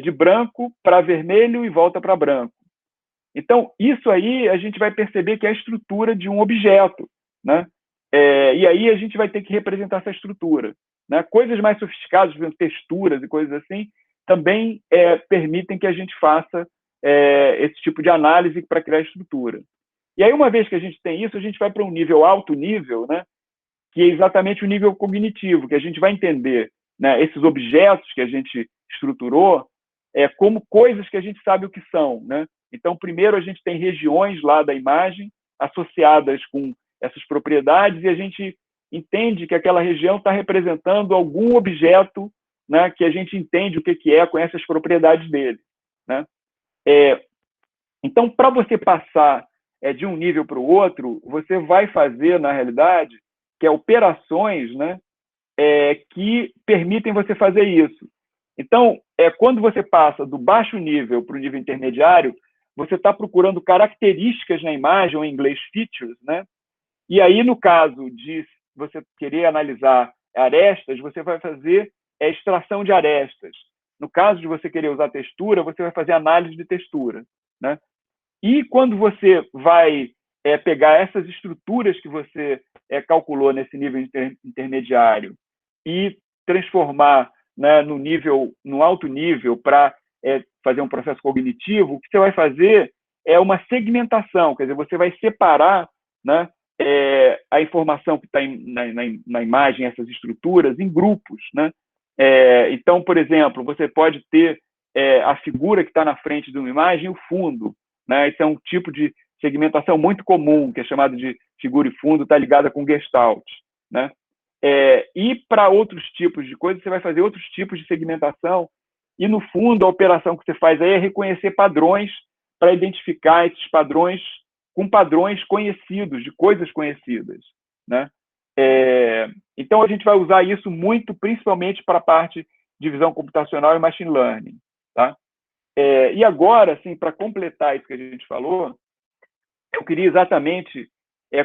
De branco para vermelho e volta para branco. Então, isso aí a gente vai perceber que é a estrutura de um objeto, né? E aí a gente vai ter que representar essa estrutura, né? Coisas mais sofisticadas, por exemplo, texturas e coisas assim, também permitem que a gente faça esse tipo de análise para criar estrutura. E aí, uma vez que a gente tem isso, a gente vai para um nível alto nível, né? Que é exatamente o nível cognitivo, que a gente vai entender, né, esses objetos que a gente estruturou como coisas que a gente sabe o que são, né? Então, primeiro a gente tem regiões lá da imagem associadas com essas propriedades e a gente entende que aquela região está representando algum objeto, né, que a gente entende o que é, conhece as propriedades dele, né? Então, para você passar de um nível para o outro, você vai fazer, na realidade, operações, né, que permitem você fazer isso. Então, quando você passa do baixo nível para o nível intermediário, você está procurando características na imagem, ou em inglês features, né? E aí, no caso de você querer analisar arestas, você vai fazer extração de arestas. No caso de você querer usar textura, você vai fazer análise de textura, né? E quando você vai pegar essas estruturas que você calculou nesse nível intermediário e transformar, né, no alto nível para fazer um processo cognitivo, o que você vai fazer é uma segmentação, quer dizer, você vai separar, né, a informação que está na imagem, essas estruturas, em grupos, né? Então, por exemplo, você pode ter a figura que está na frente de uma imagem e o fundo, né? Isso é um tipo de segmentação muito comum, que é chamado de figura e fundo, está ligada com Gestalt, né? E para outros tipos de coisas, você vai fazer outros tipos de segmentação, e no fundo, a operação que você faz aí é reconhecer padrões para identificar esses padrões com padrões conhecidos, de coisas conhecidas, né? Então, a gente vai usar isso muito, principalmente para a parte de visão computacional e machine learning, tá? E agora, assim, para completar isso que a gente falou, eu queria exatamente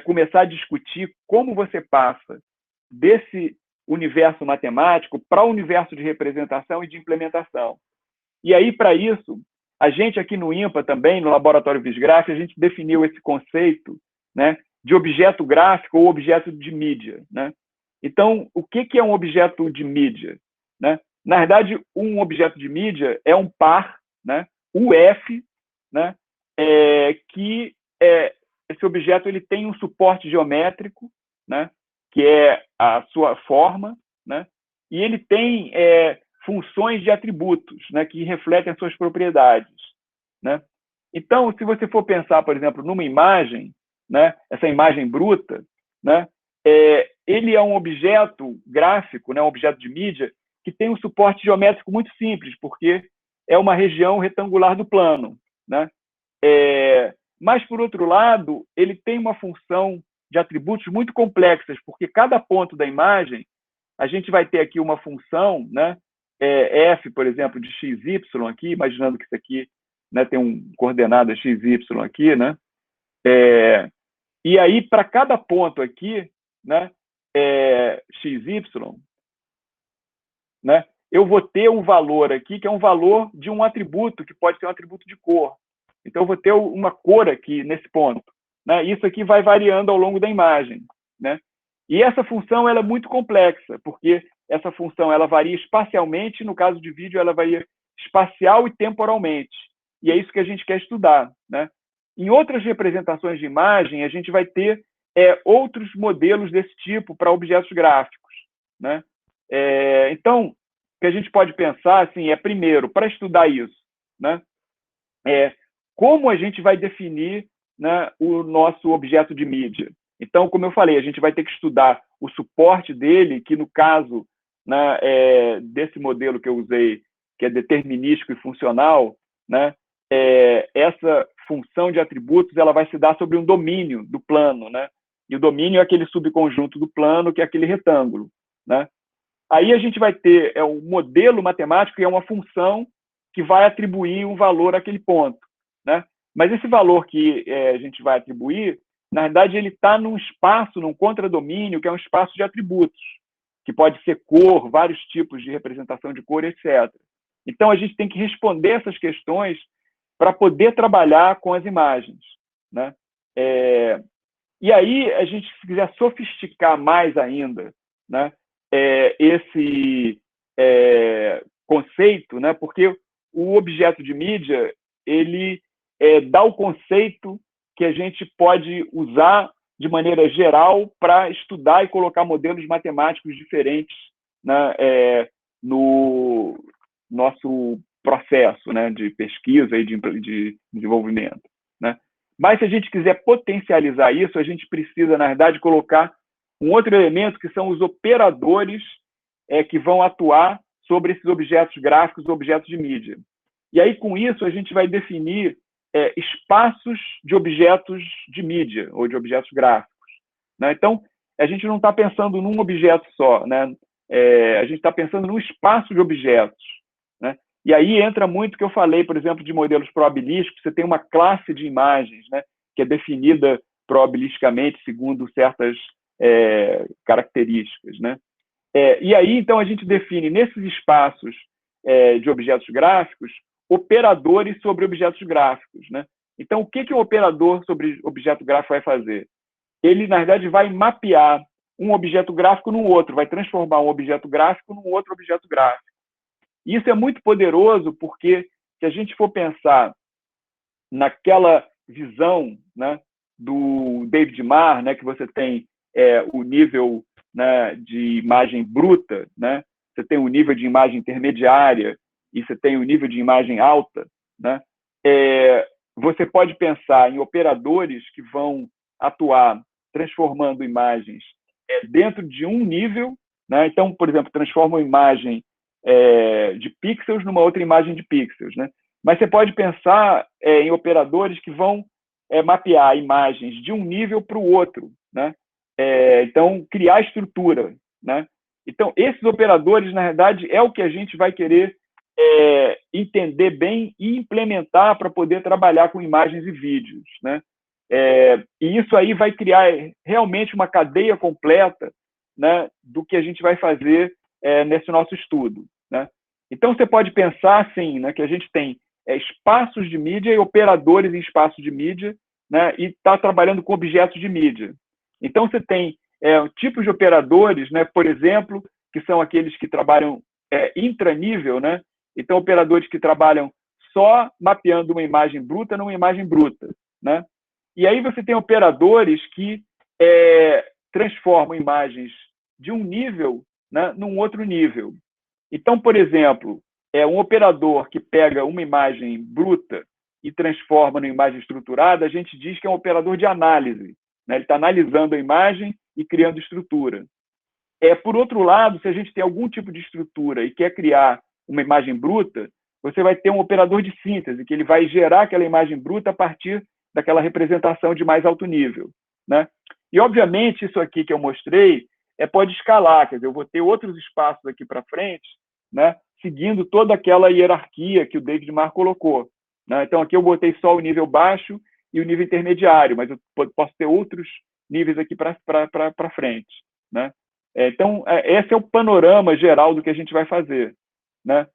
começar a discutir como você passa desse universo matemático para o universo de representação e de implementação. E aí, para isso, a gente aqui no INPA também, no Laboratório Visgraph, a gente definiu esse conceito, né, de objeto gráfico ou objeto de mídia, né? Então, o que é um objeto de mídia, né? Na verdade, um objeto de mídia é um par, né, UF, né, que esse objeto ele tem um suporte geométrico, né, que é a sua forma, né, e ele tem funções de atributos, né, que refletem as suas propriedades, né? Então, se você for pensar, por exemplo, numa imagem, né, essa imagem bruta, né, ele é um objeto gráfico, né, um objeto de mídia, que tem um suporte geométrico muito simples, porque é uma região retangular do plano, né? Mas, por outro lado, ele tem uma função de atributos muito complexas, porque cada ponto da imagem, a gente vai ter aqui uma função, né, f, por exemplo, de xy aqui, imaginando que isso aqui, né, tem um coordenada xy aqui, né? E aí, para cada ponto aqui, né, xy, né, eu vou ter um valor aqui, que é um valor de um atributo, que pode ser um atributo de cor. Então, eu vou ter uma cor aqui nesse ponto, né? Isso aqui vai variando ao longo da imagem, né? E essa função ela é muito complexa, porque essa função ela varia espacialmente, no caso de vídeo, ela varia espacial e temporalmente. E é isso que a gente quer estudar, né? Em outras representações de imagem, a gente vai ter outros modelos desse tipo para objetos gráficos, né? Então, o que a gente pode pensar assim, primeiro, para estudar isso, né? Como a gente vai definir, né, o nosso objeto de mídia. Então, como eu falei, a gente vai ter que estudar o suporte dele, que no caso, né, desse modelo que eu usei, que é determinístico e funcional, né, essa função de atributos ela vai se dar sobre um domínio do plano, né? E o domínio é aquele subconjunto do plano, que é aquele retângulo, né? Aí a gente vai ter um modelo matemático, que é uma função que vai atribuir um valor àquele ponto, né? Mas esse valor que a gente vai atribuir, na verdade, ele está num espaço, num contradomínio, que é um espaço de atributos, que pode ser cor, vários tipos de representação de cor, etc. Então, a gente tem que responder essas questões para poder trabalhar com as imagens, né? E aí, a gente, se quiser sofisticar mais ainda, né, esse conceito, né, porque o objeto de mídia ele dá o conceito que a gente pode usar de maneira geral para estudar e colocar modelos matemáticos diferentes, né, no nosso processo, né, de pesquisa e de desenvolvimento, né? Mas se a gente quiser potencializar isso, a gente precisa, na verdade, colocar um outro elemento, que são os operadores que vão atuar sobre esses objetos gráficos, objetos de mídia. E aí, com isso, a gente vai definir espaços de objetos de mídia ou de objetos gráficos, né? Então, a gente não está pensando num objeto só, né? A gente está pensando num espaço de objetos, né? E aí entra muito o que eu falei, por exemplo, de modelos probabilísticos. Você tem uma classe de imagens, né, que é definida probabilisticamente segundo certas características, né? E aí, então, a gente define nesses espaços de objetos gráficos operadores sobre objetos gráficos, né? Então, o que um operador sobre objeto gráfico vai fazer? Ele, na verdade, vai mapear um objeto gráfico num outro, vai transformar um objeto gráfico num outro objeto gráfico. Isso é muito poderoso porque, se a gente for pensar naquela visão, né, do David Marr, né, que você tem o nível, né, de imagem bruta, né, você tem o nível de imagem intermediária e você tem o nível de imagem alta, né, você pode pensar em operadores que vão atuar transformando imagens dentro de um nível, né? Então, por exemplo, transforma uma imagem de pixels numa outra imagem de pixels, né? Mas você pode pensar em operadores que vão mapear imagens de um nível para o outro, né? Então, criar estrutura, né? Então, esses operadores, na verdade, é o que a gente vai querer entender bem e implementar para poder trabalhar com imagens e vídeos, né? E isso aí vai criar realmente uma cadeia completa, né, do que a gente vai fazer nesse nosso estudo, né? Então, você pode pensar assim, né, que a gente tem espaços de mídia e operadores em espaços de mídia, né, e está trabalhando com objetos de mídia. Então, você tem tipos de operadores, né, por exemplo, que são aqueles que trabalham intranível, né? Então, operadores que trabalham só mapeando uma imagem bruta numa imagem bruta, né? E aí você tem operadores que transformam imagens de um nível, né, num outro nível. Então, por exemplo, um operador que pega uma imagem bruta e transforma numa imagem estruturada, a gente diz que é um operador de análise, né? Ele está analisando a imagem e criando estrutura. Por outro lado, se a gente tem algum tipo de estrutura e quer criar uma imagem bruta, você vai ter um operador de síntese, que ele vai gerar aquela imagem bruta a partir daquela representação de mais alto nível, né? E, obviamente, isso aqui que eu mostrei pode escalar, quer dizer, eu vou ter outros espaços aqui para frente, né, seguindo toda aquela hierarquia que o David Marr colocou, né? Então, aqui eu botei só o nível baixo e o nível intermediário, mas eu posso ter outros níveis aqui para frente, né? Então, esse é o panorama geral do que a gente vai fazer, né?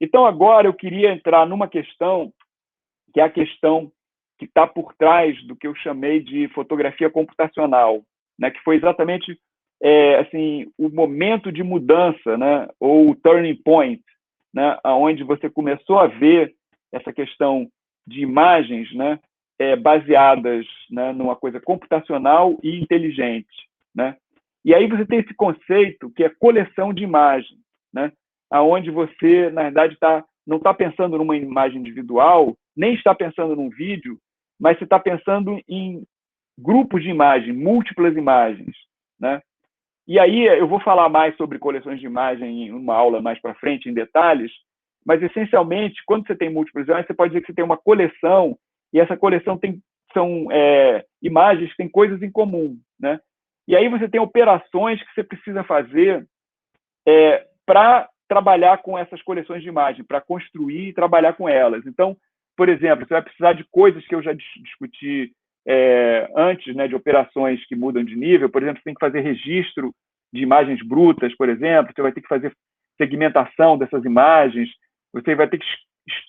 Então, agora eu queria entrar numa questão, que é a questão que está por trás do que eu chamei de fotografia computacional, né? Que foi exatamente assim, o momento de mudança, né? Ou o turning point, né? Onde você começou a ver essa questão de imagens, né? Baseadas, né, numa coisa computacional e inteligente, né? E aí você tem esse conceito que é coleção de imagens, né? Aonde você, na verdade, não está pensando numa imagem individual, nem está pensando num vídeo, mas você está pensando em grupos de imagens, múltiplas imagens, né? E aí eu vou falar mais sobre coleções de imagem em uma aula mais para frente, em detalhes, mas, essencialmente, quando você tem múltiplas imagens, você pode dizer que você tem uma coleção, e essa coleção são imagens que têm coisas em comum, né? E aí você tem operações que você precisa fazer para trabalhar com essas coleções de imagens, para construir e trabalhar com elas. Então, por exemplo, você vai precisar de coisas que eu já discuti antes, né, de operações que mudam de nível. Por exemplo, você tem que fazer registro de imagens brutas, por exemplo, você vai ter que fazer segmentação dessas imagens, você vai ter que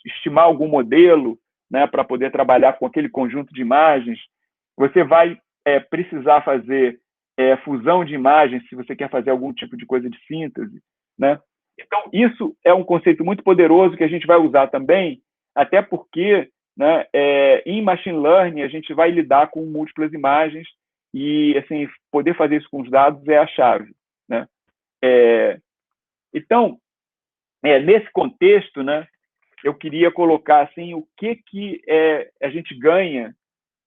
estimar algum modelo, né, para poder trabalhar com aquele conjunto de imagens. Você vai precisar fazer fusão de imagens, se você quer fazer algum tipo de coisa de síntese, né? Então, isso é um conceito muito poderoso que a gente vai usar também, até porque, né, em machine learning a gente vai lidar com múltiplas imagens e, assim, poder fazer isso com os dados é a chave, né? Então, nesse contexto, né, eu queria colocar assim o que a gente ganha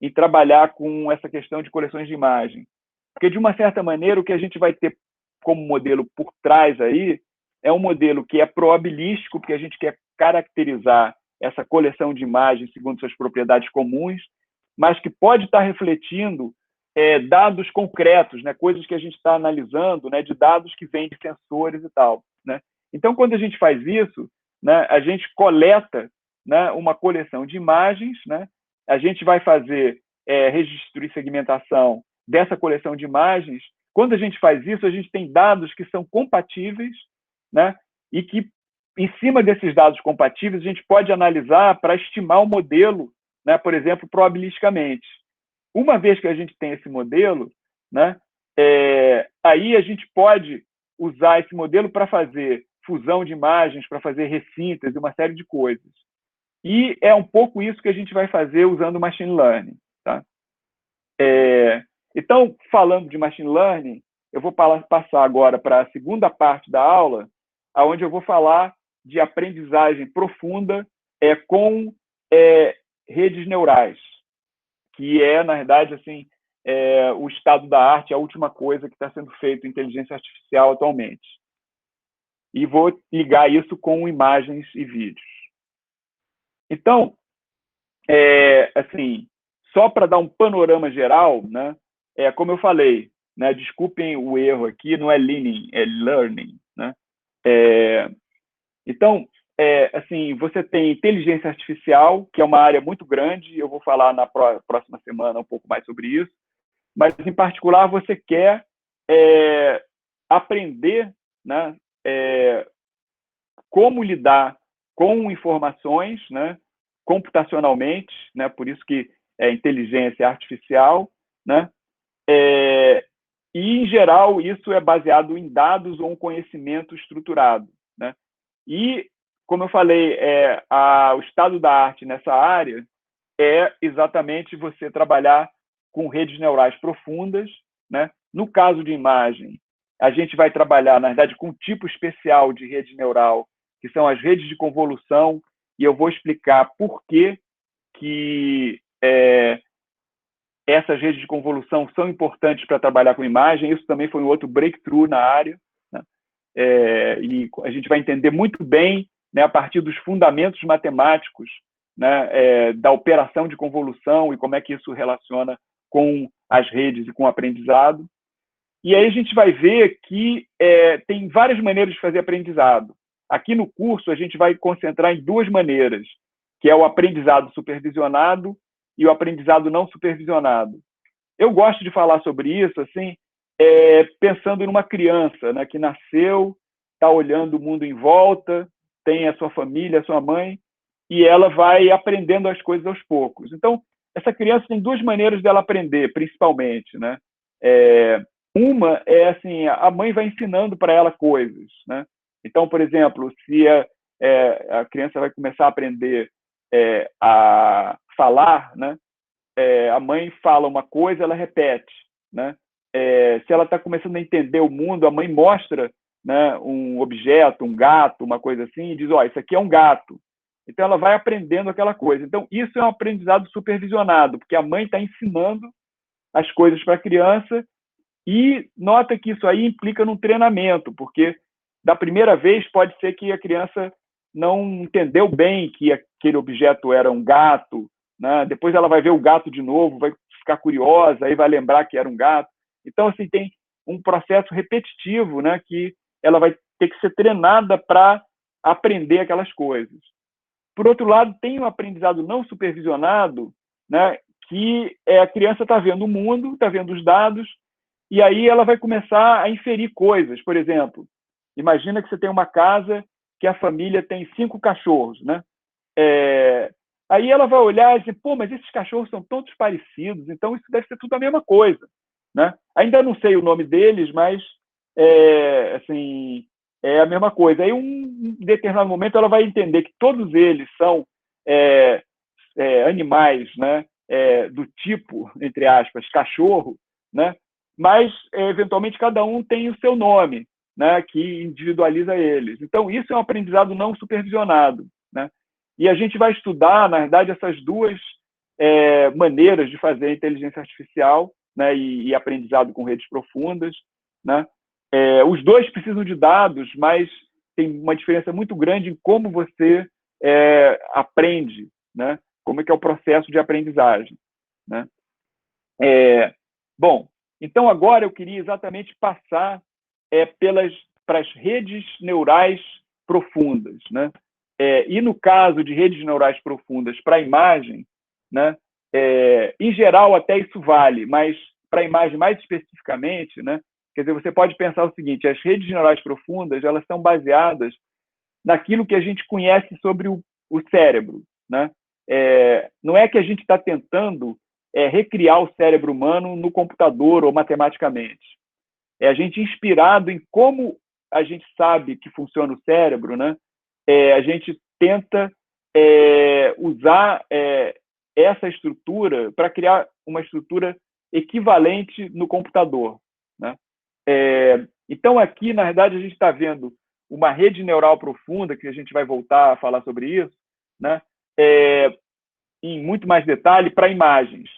em trabalhar com essa questão de coleções de imagem. Porque, de uma certa maneira, o que a gente vai ter como modelo por trás aí é um modelo que é probabilístico, porque a gente quer caracterizar essa coleção de imagens segundo suas propriedades comuns, mas que pode estar refletindo dados concretos, né, coisas que a gente está analisando, né, de dados que vêm de sensores e tal, né? Então, quando a gente faz isso, né, a gente coleta, né, uma coleção de imagens, né? A gente vai fazer registro e segmentação dessa coleção de imagens. Quando a gente faz isso, a gente tem dados que são compatíveis, né? E que, em cima desses dados compatíveis, a gente pode analisar para estimar o modelo, né? Por exemplo, probabilisticamente. Uma vez que a gente tem esse modelo, né? Aí a gente pode usar esse modelo para fazer fusão de imagens, para fazer ressíntese, uma série de coisas. E é um pouco isso que a gente vai fazer usando o machine learning, tá? Então, falando de machine learning, eu vou passar agora para a segunda parte da aula, onde eu vou falar de aprendizagem profunda com redes neurais, que na verdade, assim, o estado da arte, a última coisa que está sendo feito em inteligência artificial atualmente. E vou ligar isso com imagens e vídeos. Então, assim, só para dar um panorama geral, né, como eu falei, né, desculpem o erro aqui, não é learning, é learning, né? Então, assim, você tem inteligência artificial, que é uma área muito grande, eu vou falar na próxima semana um pouco mais sobre isso, mas, em particular, você quer aprender, né, como lidar com informações, né, computacionalmente, né, por isso que é inteligência artificial, né, e, em geral, isso é baseado em dados ou um conhecimento estruturado, né? E, como eu falei, o estado da arte nessa área é exatamente você trabalhar com redes neurais profundas, né? No caso de imagem, a gente vai trabalhar, na verdade, com um tipo especial de rede neural, que são as redes de convolução, e eu vou explicar por que essas redes de convolução são importantes para trabalhar com imagem. Isso também foi um outro breakthrough na área, né? E a gente vai entender muito bem, né, a partir dos fundamentos matemáticos, né, da operação de convolução e como é que isso relaciona com as redes e com o aprendizado. E aí a gente vai ver que tem várias maneiras de fazer aprendizado. Aqui no curso a gente vai concentrar em duas maneiras, que é o aprendizado supervisionado e o aprendizado não supervisionado. Eu gosto de falar sobre isso assim, pensando numa criança, né, que nasceu, está olhando o mundo em volta, tem a sua família, a sua mãe, e ela vai aprendendo as coisas aos poucos. Então, essa criança tem duas maneiras dela aprender, principalmente, né? Uma é assim, a mãe vai ensinando para ela coisas, né? Então, por exemplo, se a criança vai começar a aprender a falar, né? A mãe fala uma coisa, ela repete, né? Se ela está começando a entender o mundo, a mãe mostra, né, um objeto, um gato, uma coisa assim, e diz, isso aqui é um gato. Então, ela vai aprendendo aquela coisa. Então, isso é um aprendizado supervisionado, porque a mãe está ensinando as coisas para a criança e nota que isso aí implica num treinamento, porque da primeira vez pode ser que a criança não entendeu bem que aquele objeto era um gato, né? Depois ela vai ver o gato de novo, vai ficar curiosa, aí vai lembrar que era um gato. Então, assim, tem um processo repetitivo, né, que ela vai ter que ser treinada para aprender aquelas coisas. Por outro lado, tem o aprendizado não supervisionado, né, que a criança está vendo o mundo, está vendo os dados, e aí ela vai começar a inferir coisas. Por exemplo, imagina que você tem uma casa que a família tem 5 cachorros, né? Aí ela vai olhar e dizer, mas esses cachorros são todos parecidos, então isso deve ser tudo a mesma coisa, né? Ainda não sei o nome deles, mas assim, é a mesma coisa. Aí, em determinado momento, ela vai entender que todos eles são animais, né? Do tipo, entre aspas, cachorro, né? Mas, eventualmente, cada um tem o seu nome, né, que individualiza eles. Então, isso é um aprendizado não supervisionado, né? E a gente vai estudar, na verdade, essas duas maneiras de fazer inteligência artificial, né, e aprendizado com redes profundas, né? Os dois precisam de dados, mas tem uma diferença muito grande em como você aprende, né? Como é que é o processo de aprendizagem, né? Bom, então agora eu queria exatamente passar para as redes neurais profundas, né? E no caso de redes neurais profundas para a imagem, né? Em geral até isso vale, mas para a imagem mais especificamente, né? Quer dizer, você pode pensar o seguinte: as redes neurais profundas elas são baseadas naquilo que a gente conhece sobre o cérebro, né? Não é que a gente está tentando recriar o cérebro humano no computador ou matematicamente. É a gente inspirado em como a gente sabe que funciona o cérebro, né? A gente tenta usar essa estrutura para criar uma estrutura equivalente no computador, né? Então, aqui, na verdade, a gente está vendo uma rede neural profunda, que a gente vai voltar a falar sobre isso, né? Em muito mais detalhe, para imagens,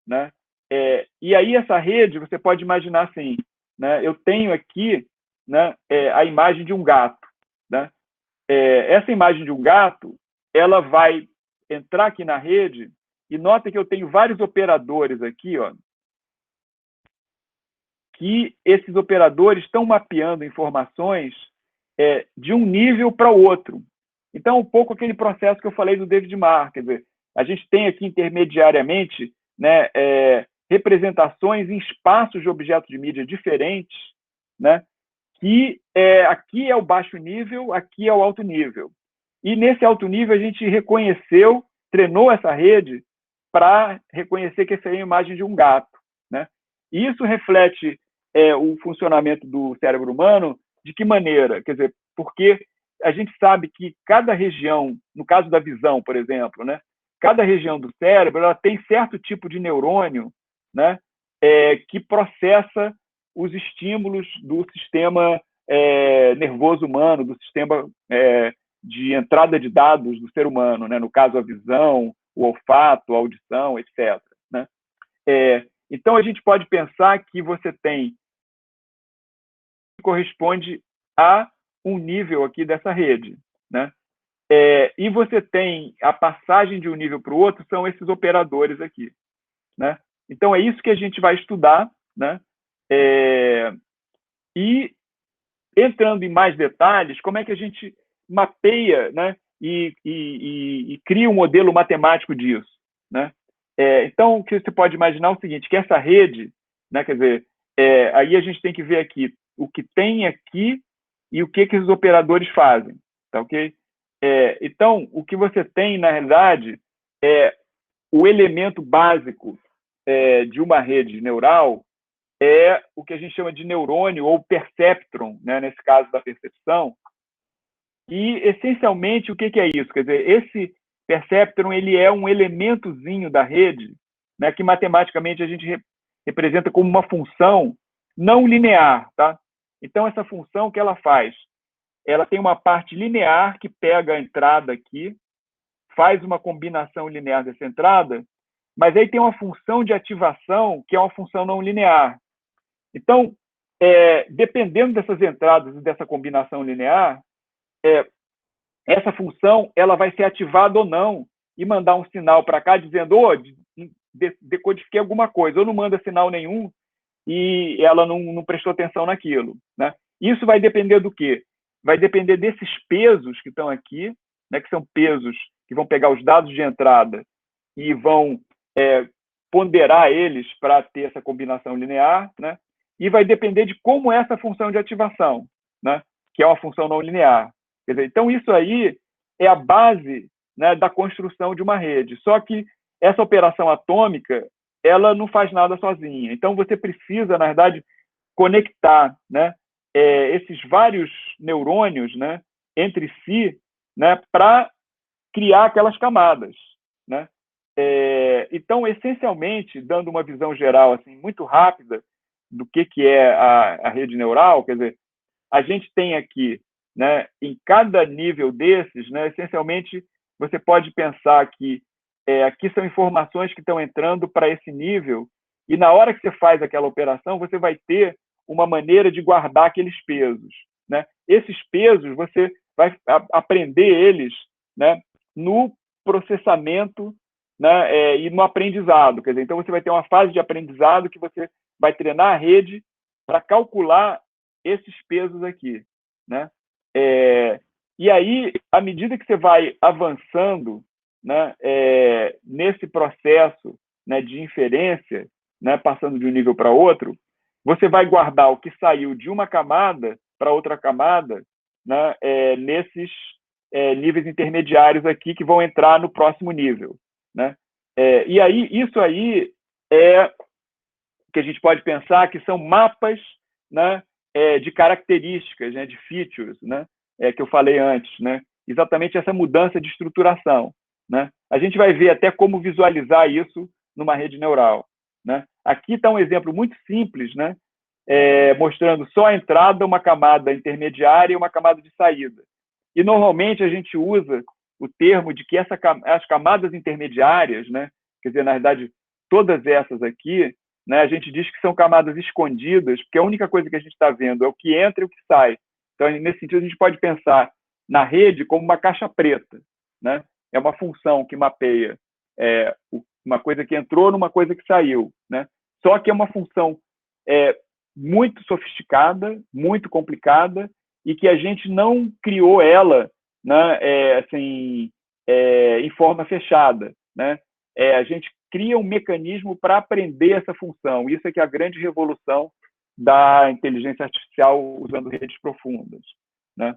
né? E aí, essa rede, você pode imaginar assim, né? Eu tenho aqui, né, a imagem de um gato, né? Essa imagem de um gato, ela vai entrar aqui na rede, e nota que eu tenho vários operadores aqui, ó, que esses operadores estão mapeando informações de um nível para o outro. Então, um pouco aquele processo que eu falei do David Marr, quer dizer, a gente tem aqui intermediariamente, né, representações em espaços de objetos de mídia diferentes, né, que aqui é o baixo nível, aqui é o alto nível. E nesse alto nível a gente reconheceu, treinou essa rede para reconhecer que essa é a imagem de um gato, né? E isso reflete o funcionamento do cérebro humano de que maneira? Quer dizer, porque a gente sabe que cada região, no caso da visão, por exemplo, né, cada região do cérebro ela tem certo tipo de neurônio, né, que processa os estímulos do sistema nervoso humano, do sistema de entrada de dados do ser humano, né, no caso a visão, o olfato, a audição, etc. Né? Então a gente pode pensar que você tem que corresponde a um nível aqui dessa rede, né? E você tem a passagem de um nível para o outro, são esses operadores aqui, né? Então é isso que a gente vai estudar, né? E entrando em mais detalhes, como é que a gente mapeia, né? E cria um modelo matemático disso, né? Então o que você pode imaginar é o seguinte, que essa rede, né? Quer dizer, aí a gente tem que ver aqui o que tem aqui e o que os operadores fazem, tá ok? Então, o que você tem, na realidade, é o elemento básico de uma rede neural é o que a gente chama de neurônio ou perceptron, né, nesse caso da percepção. E, essencialmente, o que é isso? Quer dizer, esse perceptron ele é um elementozinho da rede, né, que matematicamente a gente representa como uma função não linear, tá? Então, essa função que ela faz, ela tem uma parte linear que pega a entrada aqui, faz uma combinação linear dessa entrada, mas aí tem uma função de ativação que é uma função não linear. Então, dependendo dessas entradas e dessa combinação linear, essa função ela vai ser ativada ou não e mandar um sinal para cá dizendo, decodifiquei alguma coisa, ou não manda sinal nenhum e ela não prestou atenção naquilo, né? Isso vai depender do quê? Vai depender desses pesos que estão aqui, né, que são pesos que vão pegar os dados de entrada e vão ponderar eles para ter essa combinação linear, né? E vai depender de como é essa função de ativação, né? Que é uma função não linear. Quer dizer, então, isso aí é a base, né, da construção de uma rede. Só que essa operação atômica ela não faz nada sozinha. Então, você precisa, na verdade, conectar, né, esses vários neurônios, né, entre si, né, para criar aquelas camadas, né? Então, essencialmente, dando uma visão geral assim muito rápida do que é a rede neural, quer dizer, a gente tem aqui, né, em cada nível desses, né, essencialmente, você pode pensar que aqui são informações que estão entrando para esse nível e na hora que você faz aquela operação, você vai ter uma maneira de guardar aqueles pesos, né? Esses pesos, você vai aprender eles, né, no processamento, né, e no aprendizado. Quer dizer, então, você vai ter uma fase de aprendizado que você vai treinar a rede para calcular esses pesos aqui, né? E aí, à medida que você vai avançando, né, nesse processo, né, de inferência, né, passando de um nível para outro, você vai guardar o que saiu de uma camada para outra camada, né, nesses níveis intermediários aqui que vão entrar no próximo nível, né? E aí, isso aí é que a gente pode pensar que são mapas, né, de características, né, de features, né, que eu falei antes, né? Exatamente essa mudança de estruturação, né? A gente vai ver até como visualizar isso numa rede neural, né? Aqui está um exemplo muito simples, né? Mostrando só a entrada, uma camada intermediária e uma camada de saída. E, normalmente, a gente usa o termo de que as camadas intermediárias, né? Quer dizer, na verdade, todas essas aqui, né, a gente diz que são camadas escondidas, porque a única coisa que a gente está vendo é o que entra e o que sai. Então, nesse sentido, a gente pode pensar na rede como uma caixa preta, né? É uma função que mapeia uma coisa que entrou numa coisa que saiu, né? Só que é uma função muito sofisticada, muito complicada, e que a gente não criou ela, né, assim, em forma fechada, né? A gente cria um mecanismo para aprender essa função. Isso é que é a grande revolução da inteligência artificial usando redes profundas, né?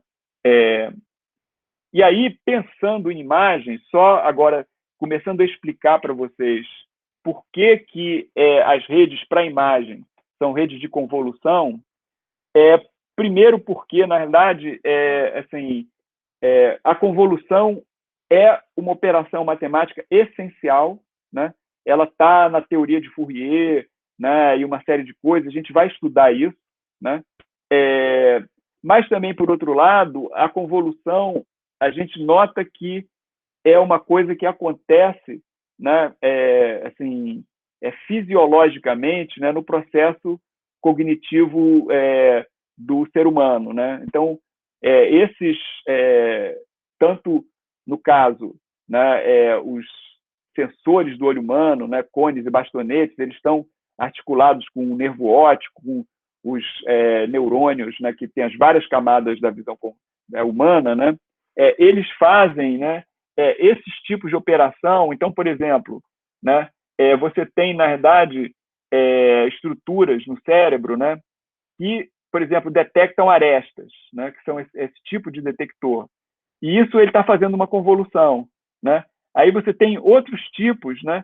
E aí, pensando em imagens, só agora começando a explicar para vocês por que as redes para imagem são redes de convolução, primeiro porque, na verdade, a convolução é uma operação matemática essencial, né? Ela está na teoria de Fourier, né? E uma série de coisas, a gente vai estudar isso, né? Mas também, por outro lado, a convolução, a gente nota que é uma coisa que acontece, né? Fisiologicamente, né? No processo cognitivo do ser humano, né? Então, tanto no caso, né, os sensores do olho humano, né, cones e bastonetes, eles estão articulados com o nervo óptico, com os neurônios, né, que tem as várias camadas da visão humana, né? Eles fazem, né, esses tipos de operação. Então, por exemplo, né, você tem, na verdade, estruturas no cérebro, né, que, por exemplo, detectam arestas, né, que são esse tipo de detector. E isso ele está fazendo uma convolução, né? Aí você tem outros tipos, né,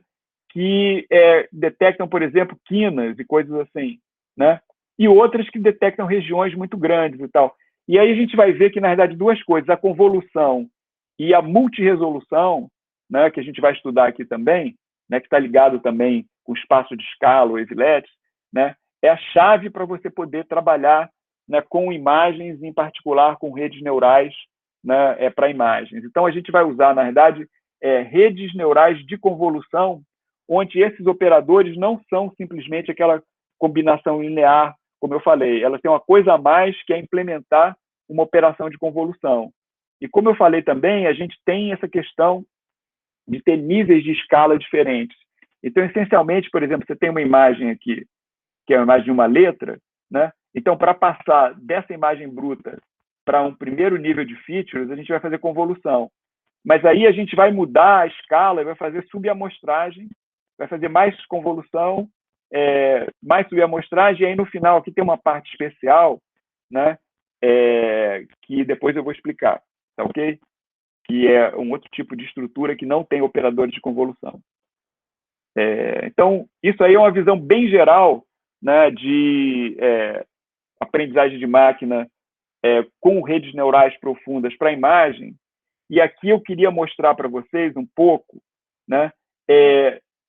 que detectam, por exemplo, quinas e coisas assim, né? E outras que detectam regiões muito grandes e tal. E aí a gente vai ver que, na verdade, duas coisas, a convolução e a multiresolução, né, que a gente vai estudar aqui também, né, que está ligado também com o espaço de escala, o Evilete, né, é a chave para você poder trabalhar, né, com imagens, em particular com redes neurais, né, para imagens. Então, a gente vai usar, na verdade, redes neurais de convolução, onde esses operadores não são simplesmente aquela combinação linear, como eu falei, elas têm uma coisa a mais, que é implementar uma operação de convolução. E como eu falei também, a gente tem essa questão de ter níveis de escala diferentes. Então, essencialmente, por exemplo, você tem uma imagem aqui, que é a imagem de uma letra, né? Então, para passar dessa imagem bruta para um primeiro nível de features, a gente vai fazer convolução. Mas aí a gente vai mudar a escala, vai fazer subamostragem, vai fazer mais convolução, mais subamostragem, e aí no final aqui tem uma parte especial, né, que depois eu vou explicar, tá ok? Que é um outro tipo de estrutura que não tem operadores de convolução. Então, isso aí é uma visão bem geral, né, de aprendizagem de máquina com redes neurais profundas para imagem. E aqui eu queria mostrar para vocês um pouco, né,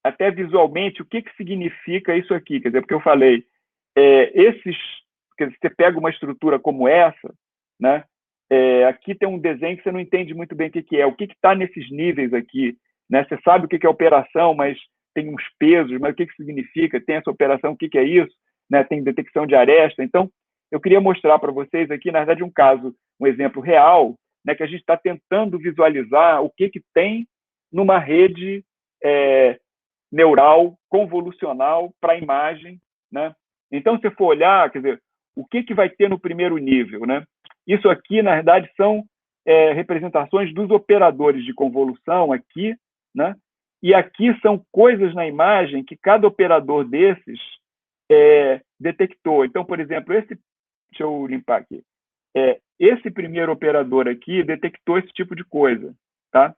até visualmente, o que significa isso aqui. Quer dizer, porque eu falei, quer dizer, você pega uma estrutura como essa, né, aqui tem um desenho que você não entende muito bem o que é. O que está nesses níveis aqui? Né? Você sabe o que é operação, mas tem uns pesos, mas o que significa? Tem essa operação, o que é isso? Né? Tem detecção de aresta. Então, eu queria mostrar para vocês aqui, na verdade, um exemplo real, né, que a gente está tentando visualizar o que tem numa rede neural convolucional para imagem, né? Então, se for olhar, quer dizer, o que vai ter no primeiro nível, né? Isso aqui, na verdade, são representações dos operadores de convolução aqui, né? E aqui são coisas na imagem que cada operador desses detectou. Então, por exemplo, deixa eu limpar aqui. Esse primeiro operador aqui detectou esse tipo de coisa, tá?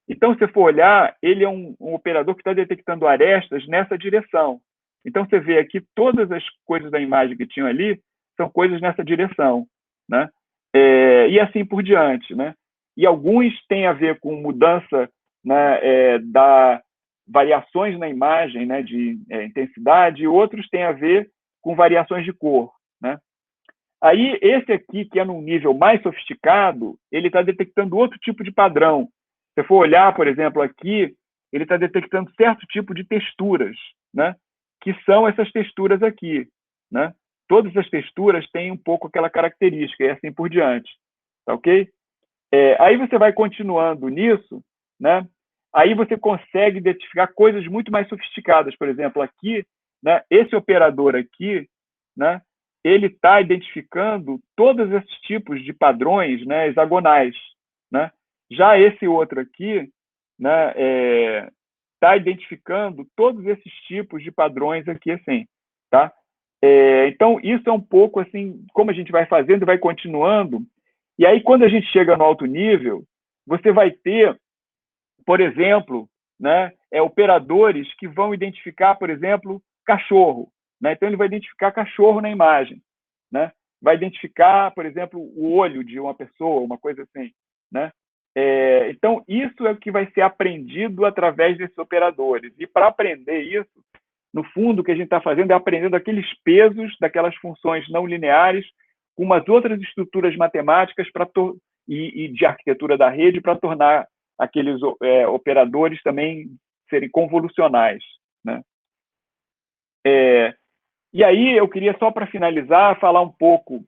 Então, se for olhar, ele é um operador que está detectando arestas nessa direção. Então, você vê aqui todas as coisas da imagem que tinham ali são coisas nessa direção, né? E assim por diante, né? E alguns têm a ver com mudança, né, variações na imagem, né, de intensidade, e outros têm a ver com variações de cor, né? Aí, esse aqui, que é num nível mais sofisticado, ele está detectando outro tipo de padrão. Se você for olhar, por exemplo, aqui, ele está detectando certo tipo de texturas, né? Que são essas texturas aqui, né? Todas as texturas têm um pouco aquela característica, e assim por diante. Tá ok? Aí você vai continuando nisso, né? Aí você consegue identificar coisas muito mais sofisticadas. Por exemplo, aqui, né, esse operador aqui, né, ele está identificando todos esses tipos de padrões, né, hexagonais, né? Já esse outro aqui, né, está identificando todos esses tipos de padrões aqui, assim, tá? Então, isso é um pouco assim, como a gente vai fazendo, vai continuando, e aí quando a gente chega no alto nível, você vai ter, por exemplo, né, operadores que vão identificar, por exemplo, cachorro, né? Então, ele vai identificar cachorro na imagem, né? Vai identificar, por exemplo, o olho de uma pessoa, uma coisa assim, né? Então, isso é o que vai ser aprendido através desses operadores. E para aprender isso, no fundo, o que a gente está fazendo é aprendendo aqueles pesos daquelas funções não lineares com umas outras estruturas matemáticas e de arquitetura da rede para tornar aqueles operadores também serem convolucionais, né? E aí eu queria, só para finalizar, falar um pouco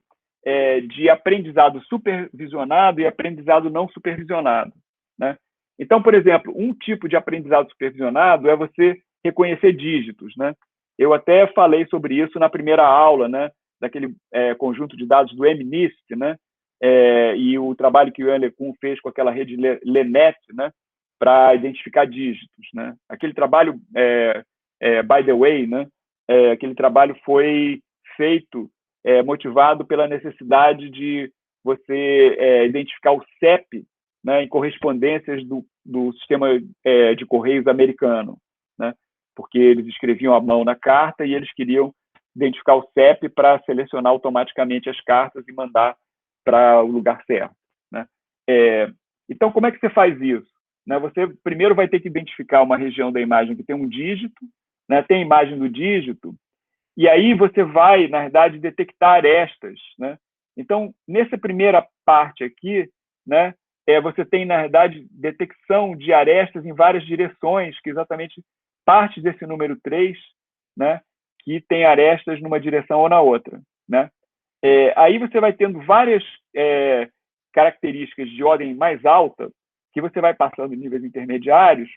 de aprendizado supervisionado e aprendizado não supervisionado, né? Então, por exemplo, um tipo de aprendizado supervisionado é você reconhecer dígitos, né? Eu até falei sobre isso na primeira aula, né? Daquele conjunto de dados do MNIST, né? E o trabalho que o Ian LeCun fez com aquela rede LeNet, né? Para identificar dígitos, né? Aquele trabalho, by the way, né? Aquele trabalho foi feito motivado pela necessidade de você identificar o CEP, né, em correspondências do sistema de correios americano, né, porque eles escreviam à mão na carta e eles queriam identificar o CEP para selecionar automaticamente as cartas e mandar para o lugar certo, né? Então, como é que você faz isso? Né, você primeiro vai ter que identificar uma região da imagem que tem um dígito, né, tem a imagem do dígito, e aí você vai, na verdade, detectar arestas, né? Então, nessa primeira parte aqui, né, você tem, na verdade, detecção de arestas em várias direções, que exatamente parte desse número 3, né, que tem arestas numa direção ou na outra, né? Aí você vai tendo várias características de ordem mais alta, que você vai passando em níveis intermediários,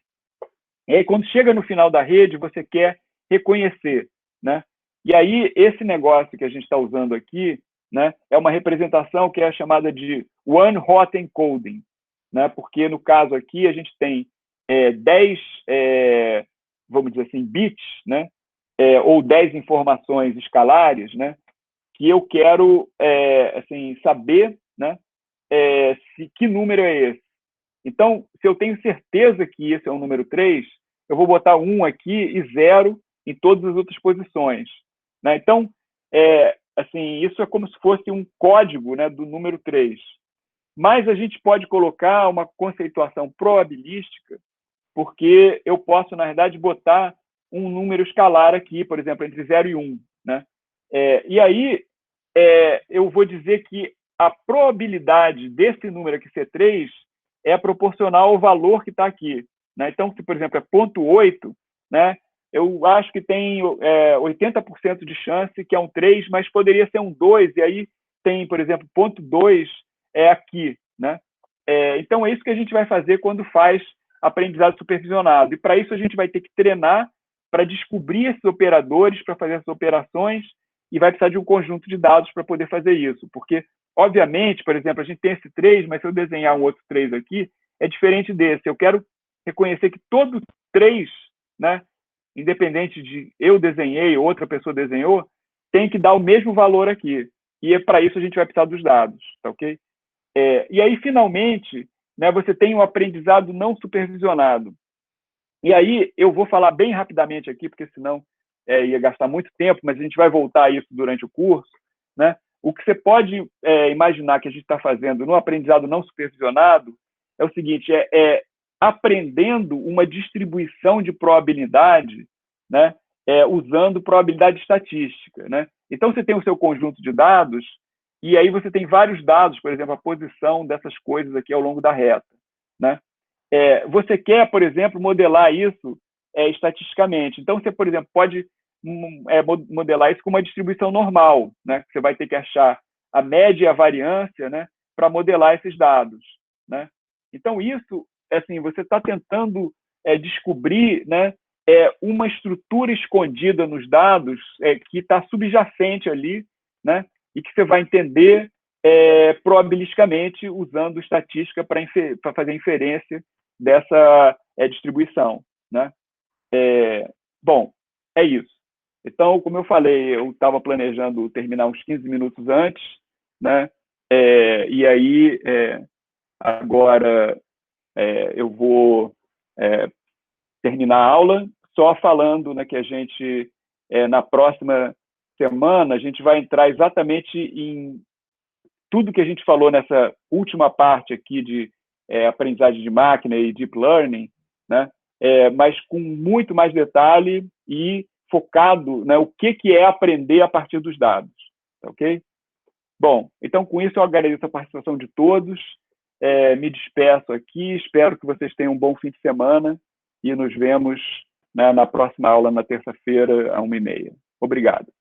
e aí, quando chega no final da rede, você quer reconhecer, né? E aí, esse negócio que a gente está usando aqui, né, é uma representação que é chamada de one hot encoding, né? Porque, no caso aqui, a gente tem 10, vamos dizer assim, bits, né? Ou 10 informações escalares, né? Que eu quero assim, saber, né? Que número é esse. Então, se eu tenho certeza que esse é o número 3, eu vou botar 1 aqui e 0 em todas as outras posições, né? Então, assim, isso é como se fosse um código, né, do número 3. Mas a gente pode colocar uma conceituação probabilística, porque eu posso, na verdade, botar um número escalar aqui, por exemplo, entre 0 e 1, né? E aí, eu vou dizer que a probabilidade desse número aqui ser 3 é proporcional ao valor que está aqui, né? Então, se, por exemplo, é 0,8, né, eu acho que tem 80% de chance que é um 3, mas poderia ser um 2, e aí tem, por exemplo, 0,2 aqui, né? Então, é isso que a gente vai fazer quando faz aprendizado supervisionado. E, para isso, a gente vai ter que treinar para descobrir esses operadores, para fazer essas operações, e vai precisar de um conjunto de dados para poder fazer isso, porque, obviamente, por exemplo, a gente tem esse 3, mas se eu desenhar um outro 3 aqui, é diferente desse. Eu quero reconhecer que todo 3, né, independente de eu desenhei ou outra pessoa desenhou, tem que dar o mesmo valor aqui. E para isso a gente vai precisar dos dados, tá ok? E aí, finalmente, né, você tem um aprendizado não supervisionado. E aí eu vou falar bem rapidamente aqui, porque senão ia gastar muito tempo, mas a gente vai voltar a isso durante o curso, né? O que você pode imaginar que a gente está fazendo no aprendizado não supervisionado é o seguinte, aprendendo uma distribuição de probabilidade, né, usando probabilidade estatística, né? Então, você tem o seu conjunto de dados, e aí você tem vários dados, por exemplo, a posição dessas coisas aqui ao longo da reta, né? Você quer, por exemplo, modelar isso estatisticamente. Então, você, por exemplo, pode modelar isso com uma distribuição normal, né? Você vai ter que achar a média e a variância, né, para modelar esses dados, né? Então, isso, assim, você está tentando descobrir, né, uma estrutura escondida nos dados que está subjacente ali, né, e que você vai entender probabilisticamente usando estatística para fazer inferência dessa distribuição, né? Bom, é isso. Então, como eu falei, eu estava planejando terminar uns 15 minutos antes, né? E aí, agora, eu vou terminar a aula só falando, né, que a gente, na próxima semana, a gente vai entrar exatamente em tudo que a gente falou nessa última parte aqui de aprendizagem de máquina e deep learning, né? Mas com muito mais detalhe e focado, né, o que é aprender a partir dos dados, ok? Bom, então com isso eu agradeço a participação de todos, me despeço aqui, espero que vocês tenham um bom fim de semana e nos vemos, né, na próxima aula, na terça-feira, às 13h30. Obrigado.